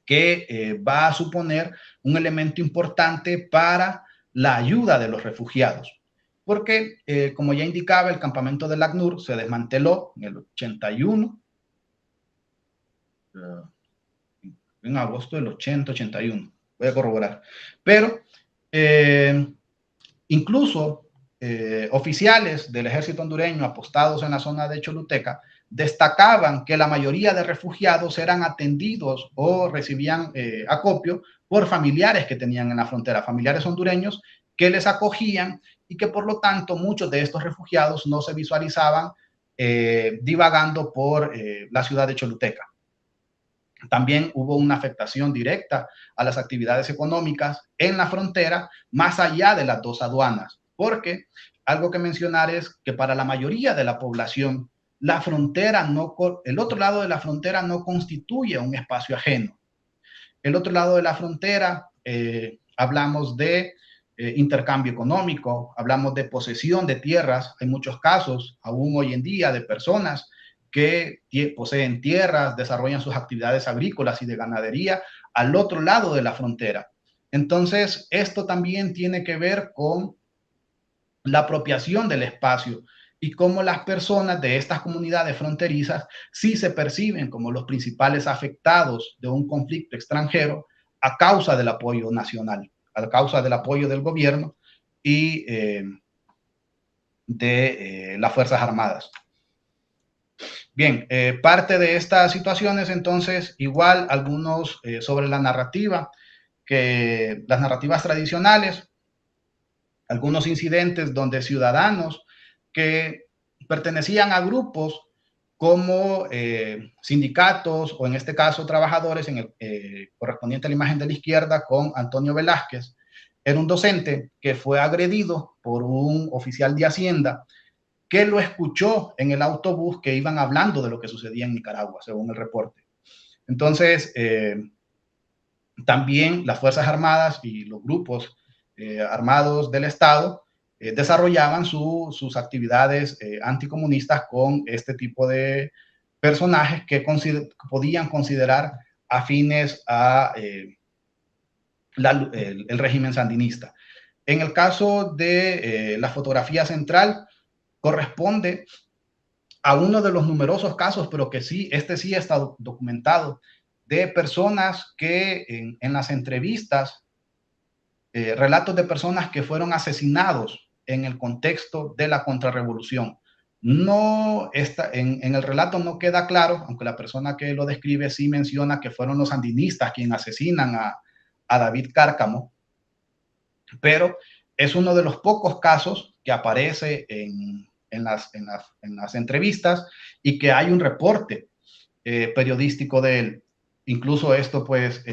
que va a suponer un elemento importante para la ayuda de los refugiados. Porque, como ya indicaba, el campamento del ACNUR se desmanteló en el 81, en agosto del 80-81, voy a corroborar. Pero incluso oficiales del ejército hondureño apostados en la zona de Choluteca destacaban que la mayoría de refugiados eran atendidos o recibían acopio por familiares que tenían en la frontera, familiares hondureños que les acogían y que por lo tanto muchos de estos refugiados no se visualizaban divagando por la ciudad de Choluteca. También hubo una afectación directa a las actividades económicas en la frontera, más allá de las dos aduanas, porque algo que mencionar es que para la mayoría de la población, la frontera no, el otro lado de la frontera no constituye un espacio ajeno. El otro lado de la frontera, hablamos de intercambio económico, hablamos de posesión de tierras. Hay muchos casos, aún hoy en día, de personas que poseen tierras, desarrollan sus actividades agrícolas y de ganadería al otro lado de la frontera. Entonces, esto también tiene que ver con la apropiación del espacio y cómo las personas de estas comunidades fronterizas sí se perciben como los principales afectados de un conflicto extranjero a causa del apoyo nacional, a causa del apoyo del gobierno y de las Fuerzas Armadas. Bien, parte de estas situaciones, entonces, igual algunos sobre la narrativa, que las narrativas tradicionales, algunos incidentes donde ciudadanos que pertenecían a grupos como sindicatos o en este caso trabajadores, en el correspondiente a la imagen de la izquierda con Antonio Velázquez, era un docente que fue agredido por un oficial de Hacienda que lo escuchó en el autobús que iban hablando de lo que sucedía en Nicaragua, según el reporte. Entonces, también las Fuerzas Armadas y los grupos armados del Estado desarrollaban sus actividades anticomunistas con este tipo de personajes que podían considerar afines a el régimen sandinista. En el caso de la fotografía central, corresponde a uno de los numerosos casos, pero que sí, este sí está documentado, de personas que en las entrevistas, relatos de personas que fueron asesinados en el contexto de la contrarrevolución. No está, en el relato no queda claro, aunque la persona que lo describe sí menciona que fueron los sandinistas quienes asesinan a David Cárcamo, pero es uno de los pocos casos que aparece en las entrevistas y que hay un reporte periodístico de él. Incluso esto pues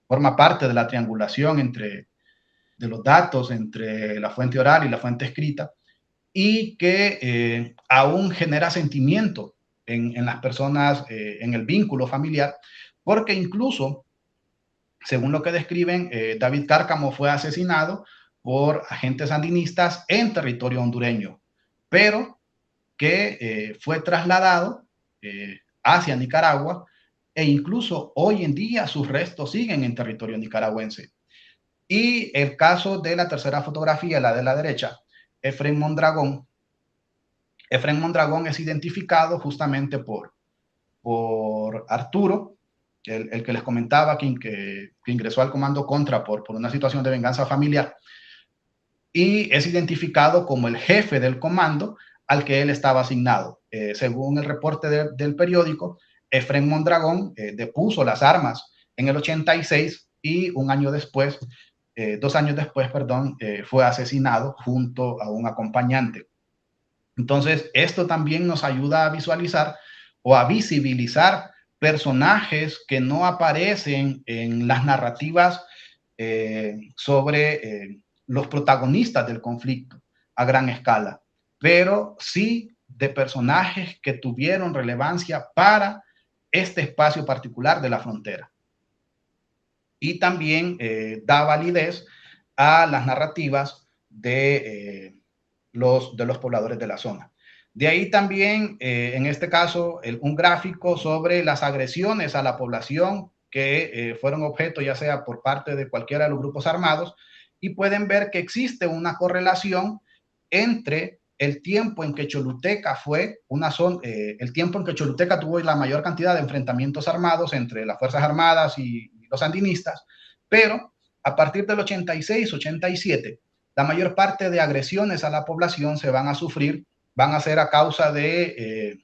forma parte de la triangulación de los datos entre la fuente oral y la fuente escrita y que aún genera sentimiento en las personas, en el vínculo familiar, porque incluso, según lo que describen, David Cárcamo fue asesinado por agentes sandinistas en territorio hondureño, pero que fue trasladado hacia Nicaragua e incluso hoy en día sus restos siguen en territorio nicaragüense. Y el caso de la tercera fotografía, la de la derecha, Efrén Mondragón. Efrén Mondragón es identificado justamente por Arturo, el que les comentaba, que ingresó al Comando Contra por una situación de venganza familiar, y es identificado como el jefe del comando al que él estaba asignado. Según el reporte del periódico, Efrén Mondragón depuso las armas en el 86 y un año después, 2 años después, perdón, fue asesinado junto a un acompañante. Entonces, esto también nos ayuda a visualizar o a visibilizar personajes que no aparecen en las narrativas sobre los protagonistas del conflicto a gran escala, pero sí de personajes que tuvieron relevancia para este espacio particular de la frontera. Y también da validez a las narrativas de los pobladores de la zona. De ahí también, en este caso, un gráfico sobre las agresiones a la población que fueron objeto ya sea por parte de cualquiera de los grupos armados, y pueden ver que existe una correlación entre el tiempo en que Choluteca fue una zona, el tiempo en que Choluteca tuvo la mayor cantidad de enfrentamientos armados entre las Fuerzas Armadas y los sandinistas, pero a partir del 86-87, la mayor parte de agresiones a la población se van a sufrir, van a ser a causa de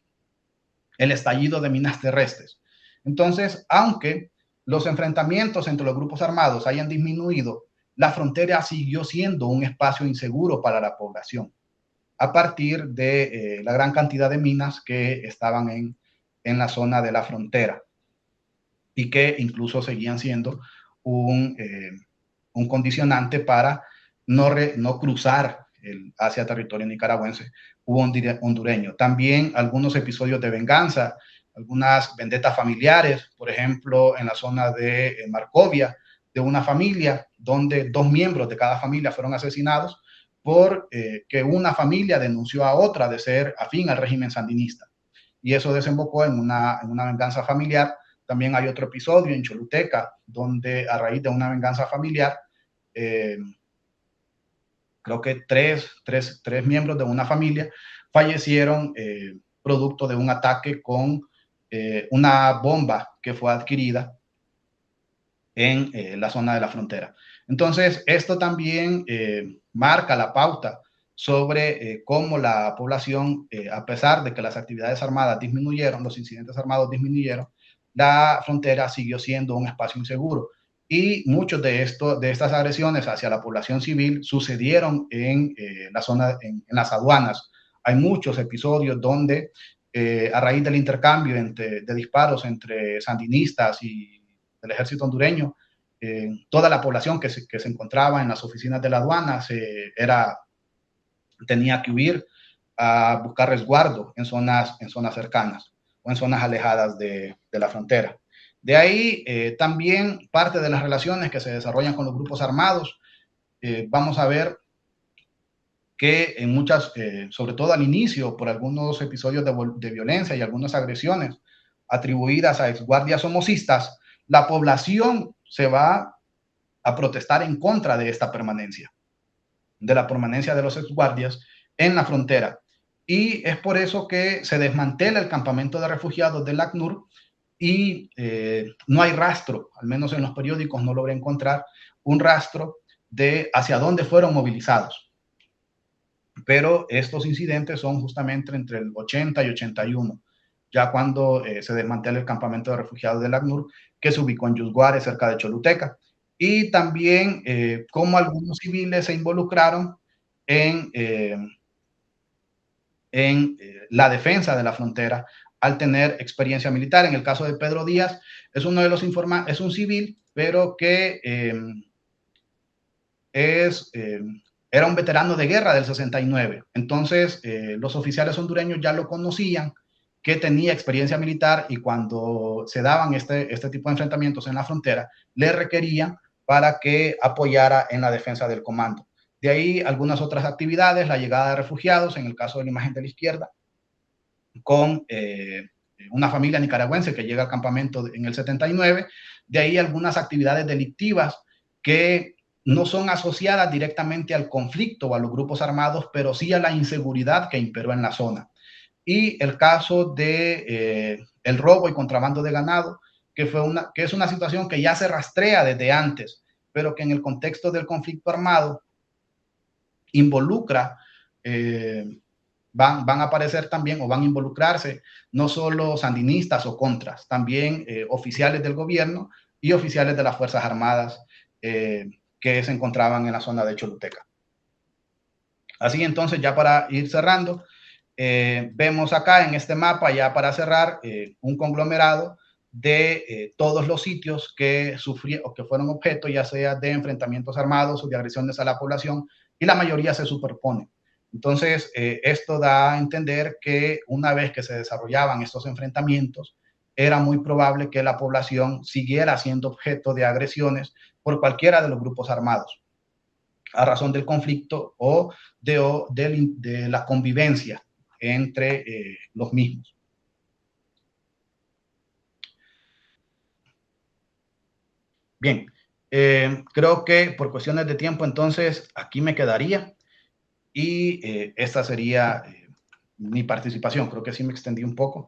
el estallido de minas terrestres. Entonces, aunque los enfrentamientos entre los grupos armados hayan disminuido,
la frontera siguió siendo un espacio inseguro para la población, a partir de la gran cantidad de minas que estaban en la zona de la frontera y que incluso seguían siendo un condicionante para no cruzar hacia territorio nicaragüense u hondureño. También algunos episodios de venganza, algunas vendetas familiares, por ejemplo, en la zona de Marcovia, de una familia donde 2 miembros de cada familia fueron asesinados por que una familia denunció a otra de ser afín al régimen sandinista. Y eso desembocó en una venganza familiar. También hay otro episodio en Choluteca, donde a raíz de una venganza familiar, creo que tres miembros de una familia fallecieron producto de un ataque con una bomba que fue adquirida en la zona de la frontera. Entonces, esto también marca la pauta sobre cómo la población, a pesar de que las actividades armadas disminuyeron, los incidentes armados disminuyeron, la frontera siguió siendo un espacio inseguro. Y muchos de estas agresiones hacia la población civil sucedieron en la zona, en las aduanas. Hay muchos episodios donde, a raíz del intercambio de disparos entre sandinistas y del ejército hondureño, toda la población que se encontraba en las oficinas de la aduana tenía que huir a buscar resguardo en zonas cercanas o en zonas alejadas de la frontera. De ahí también parte de las relaciones que se desarrollan con los grupos armados. Vamos a ver que en muchas, sobre todo al inicio, por algunos episodios de violencia y algunas agresiones atribuidas a exguardias somocistas, la población se va a protestar en contra de esta permanencia, de la permanencia de los exguardias en la frontera. Y es por eso que se desmantela el campamento de refugiados del ACNUR y no hay rastro, al menos en los periódicos no logré encontrar un rastro de hacia dónde fueron movilizados. Pero estos incidentes son justamente entre el 80 y 81, ya cuando se desmantela el campamento de refugiados del ACNUR, que se ubicó en Yusguare, cerca de Choluteca. Y también cómo algunos civiles se involucraron en la defensa de la frontera al tener experiencia militar. En el caso de Pedro Díaz, es uno de los es un civil, pero que era un veterano de guerra del 69. Entonces, los oficiales hondureños ya lo conocían, que tenía experiencia militar, y cuando se daban este tipo de enfrentamientos en la frontera, le requerían para que apoyara en la defensa del comando. De ahí algunas otras actividades, la llegada de refugiados, en el caso de la imagen de la izquierda, con una familia nicaragüense que llega al campamento en el 79. De ahí algunas actividades delictivas que no son asociadas directamente al conflicto o a los grupos armados, pero sí a la inseguridad que imperó en la zona. Y el caso de el robo y contrabando de ganado, que es una situación que ya se rastrea desde antes, pero que en el contexto del conflicto armado involucra, van a aparecer también, o van a involucrarse, no solo sandinistas o contras, también oficiales del gobierno y oficiales de las Fuerzas Armadas que se encontraban en la zona de Choluteca. Así entonces, ya para ir cerrando, vemos acá en este mapa, ya para cerrar, un conglomerado de todos los sitios que sufrieron o que fueron objeto ya sea de enfrentamientos armados o de agresiones a la población, y la mayoría se superponen. Entonces, esto da a entender que una vez que se desarrollaban estos enfrentamientos, era muy probable que la población siguiera siendo objeto de agresiones por cualquiera de los grupos armados, a razón del conflicto o de la convivencia entre los mismos. Bien, creo que por cuestiones de tiempo, entonces, aquí me quedaría, y esta sería mi participación. Creo que sí me extendí un poco.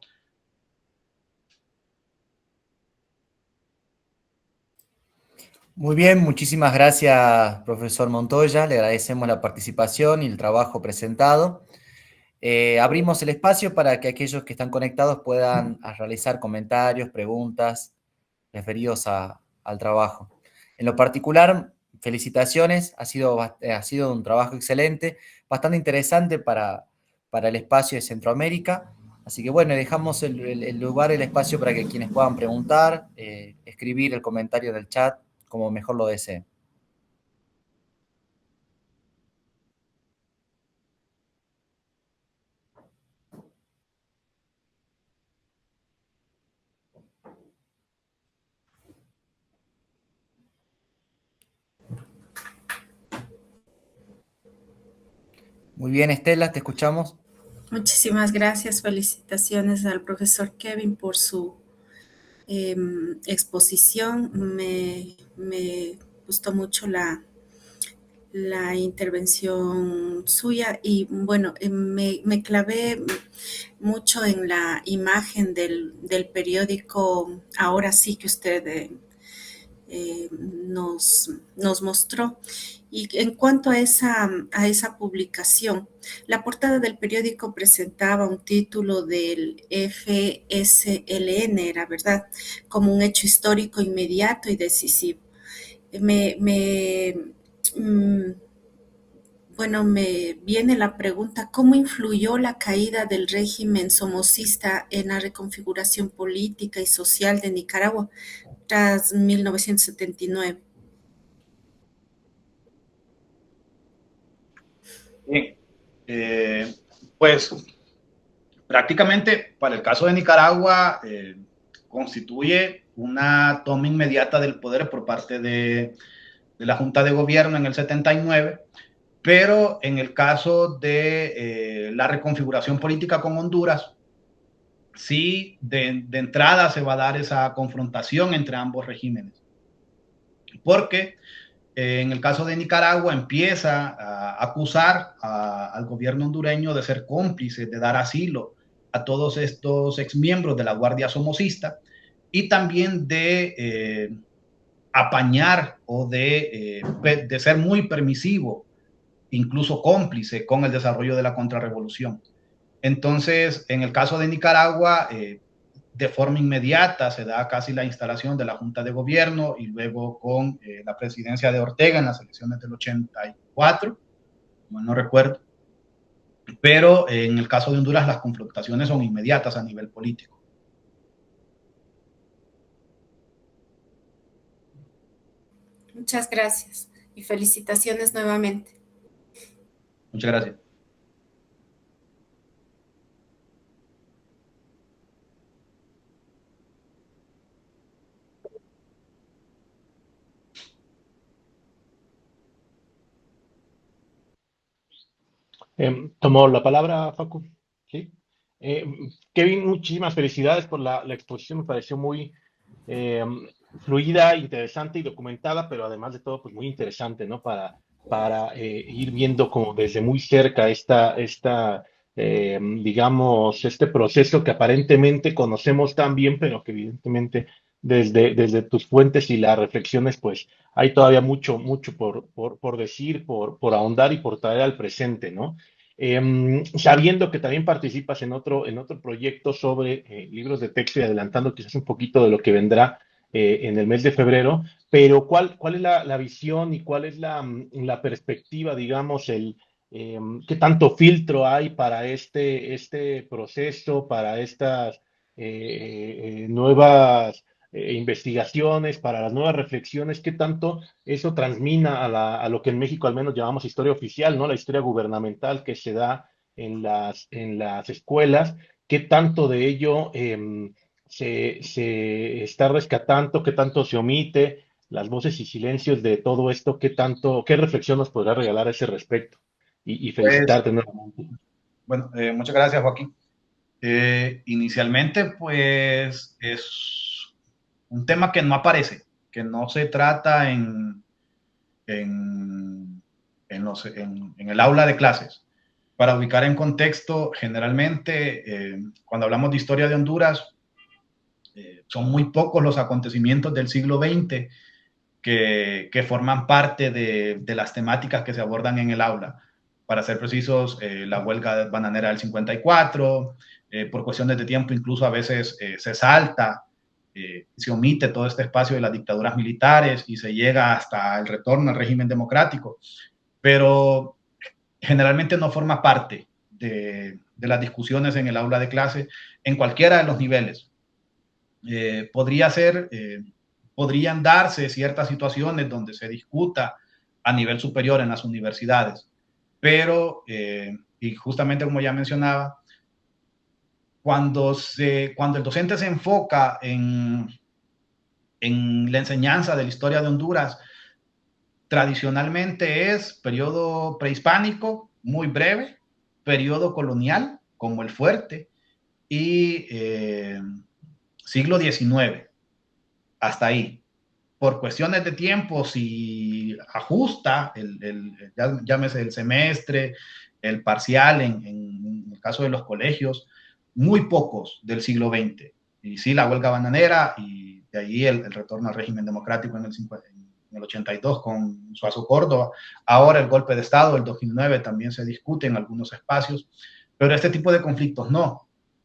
Muy bien, muchísimas gracias, profesor Montoya. Le agradecemos la participación y el trabajo presentado. Abrimos el espacio para que aquellos que están conectados puedan realizar comentarios, preguntas referidos al trabajo. En lo particular, felicitaciones, ha sido un trabajo excelente, bastante interesante para el espacio de Centroamérica. Así que bueno, dejamos el lugar, el espacio para que quienes puedan preguntar, escribir el comentario del chat, como mejor lo deseen. Muy bien, Estela, te escuchamos.
Muchísimas gracias, felicitaciones al profesor Kevin por su exposición. Me gustó mucho la intervención suya y bueno, me clavé mucho en la imagen del periódico Ahora Sí que usted nos mostró. Y en cuanto a esa publicación, la portada del periódico presentaba un título del FSLN, era verdad, como un hecho histórico inmediato y decisivo. Bueno, me viene la pregunta, ¿cómo influyó la caída del régimen somocista en la reconfiguración política y social de Nicaragua tras 1979?
Bien, pues prácticamente para el caso de Nicaragua constituye una toma inmediata del poder por parte de la Junta de Gobierno en el 79, pero en el caso de la reconfiguración política con Honduras, sí, de entrada se va a dar esa confrontación entre ambos regímenes, porque en el caso de Nicaragua empieza a acusar al gobierno hondureño de ser cómplice, de dar asilo a todos estos exmiembros de la Guardia Somocista y también de apañar o de ser muy permisivo, incluso cómplice con el desarrollo de la contrarrevolución. Entonces, en el caso de Nicaragua, de forma inmediata se da casi la instalación de la Junta de Gobierno y luego con la presidencia de Ortega en las elecciones del 84, no recuerdo, pero en el caso de Honduras las confrontaciones son inmediatas a nivel político.
Muchas gracias y felicitaciones nuevamente.
Muchas gracias.
Tomó la palabra, Facu. ¿Sí? Kevin, muchísimas felicidades por la exposición. Me pareció muy eh, fluida, interesante y documentada, pero además de todo, pues muy interesante, ¿no? Para ir viendo como desde muy cerca digamos, este proceso que aparentemente conocemos tan bien, pero que evidentemente desde tus fuentes y las reflexiones, pues hay todavía mucho por decir, por ahondar y por traer al presente, ¿no? Sabiendo que también participas en otro proyecto sobre libros de texto y adelantando quizás un poquito de lo que vendrá en el mes de febrero, pero ¿cuál es la visión y cuál es la perspectiva, digamos, qué tanto filtro hay para este proceso, para estas nuevas investigaciones, para las nuevas reflexiones, qué tanto eso transmina a lo que en México al menos llamamos historia oficial, ¿no? La historia gubernamental que se da en las escuelas, qué tanto de ello se está rescatando, qué tanto se omite, las voces y silencios de todo esto, qué reflexión nos podrá regalar a ese respecto. Y
Pues,
felicitarte nuevamente.
bueno, muchas gracias, Joaquín. Inicialmente, pues es un tema que no aparece, que no se trata en el aula de clases. Para ubicar en contexto, generalmente, cuando hablamos de historia de Honduras, son muy pocos los acontecimientos del siglo XX que forman parte de las temáticas que se abordan en el aula. Para ser precisos, la huelga bananera del 54, por cuestiones de tiempo incluso a veces se salta
se omite todo este espacio de las dictaduras militares y se llega hasta el retorno al régimen democrático, pero generalmente no forma parte de las discusiones en el aula de clase en cualquiera de los niveles. Podrían darse ciertas situaciones donde se discuta a nivel superior en las universidades, pero, y justamente como ya mencionaba, cuando el docente se enfoca en la enseñanza de la historia de Honduras, tradicionalmente es periodo prehispánico, muy breve, periodo colonial, como el Fuerte, y siglo XIX, hasta ahí. Por cuestiones de tiempo, si ajusta, llámese el semestre, el parcial, en el caso de los colegios, muy pocos del siglo XX. Y sí, la huelga bananera, y de ahí el retorno al régimen democrático en el 82 con Suazo Córdoba. Ahora el golpe de Estado, el 2009, también se discute en algunos espacios, pero este tipo de conflictos no.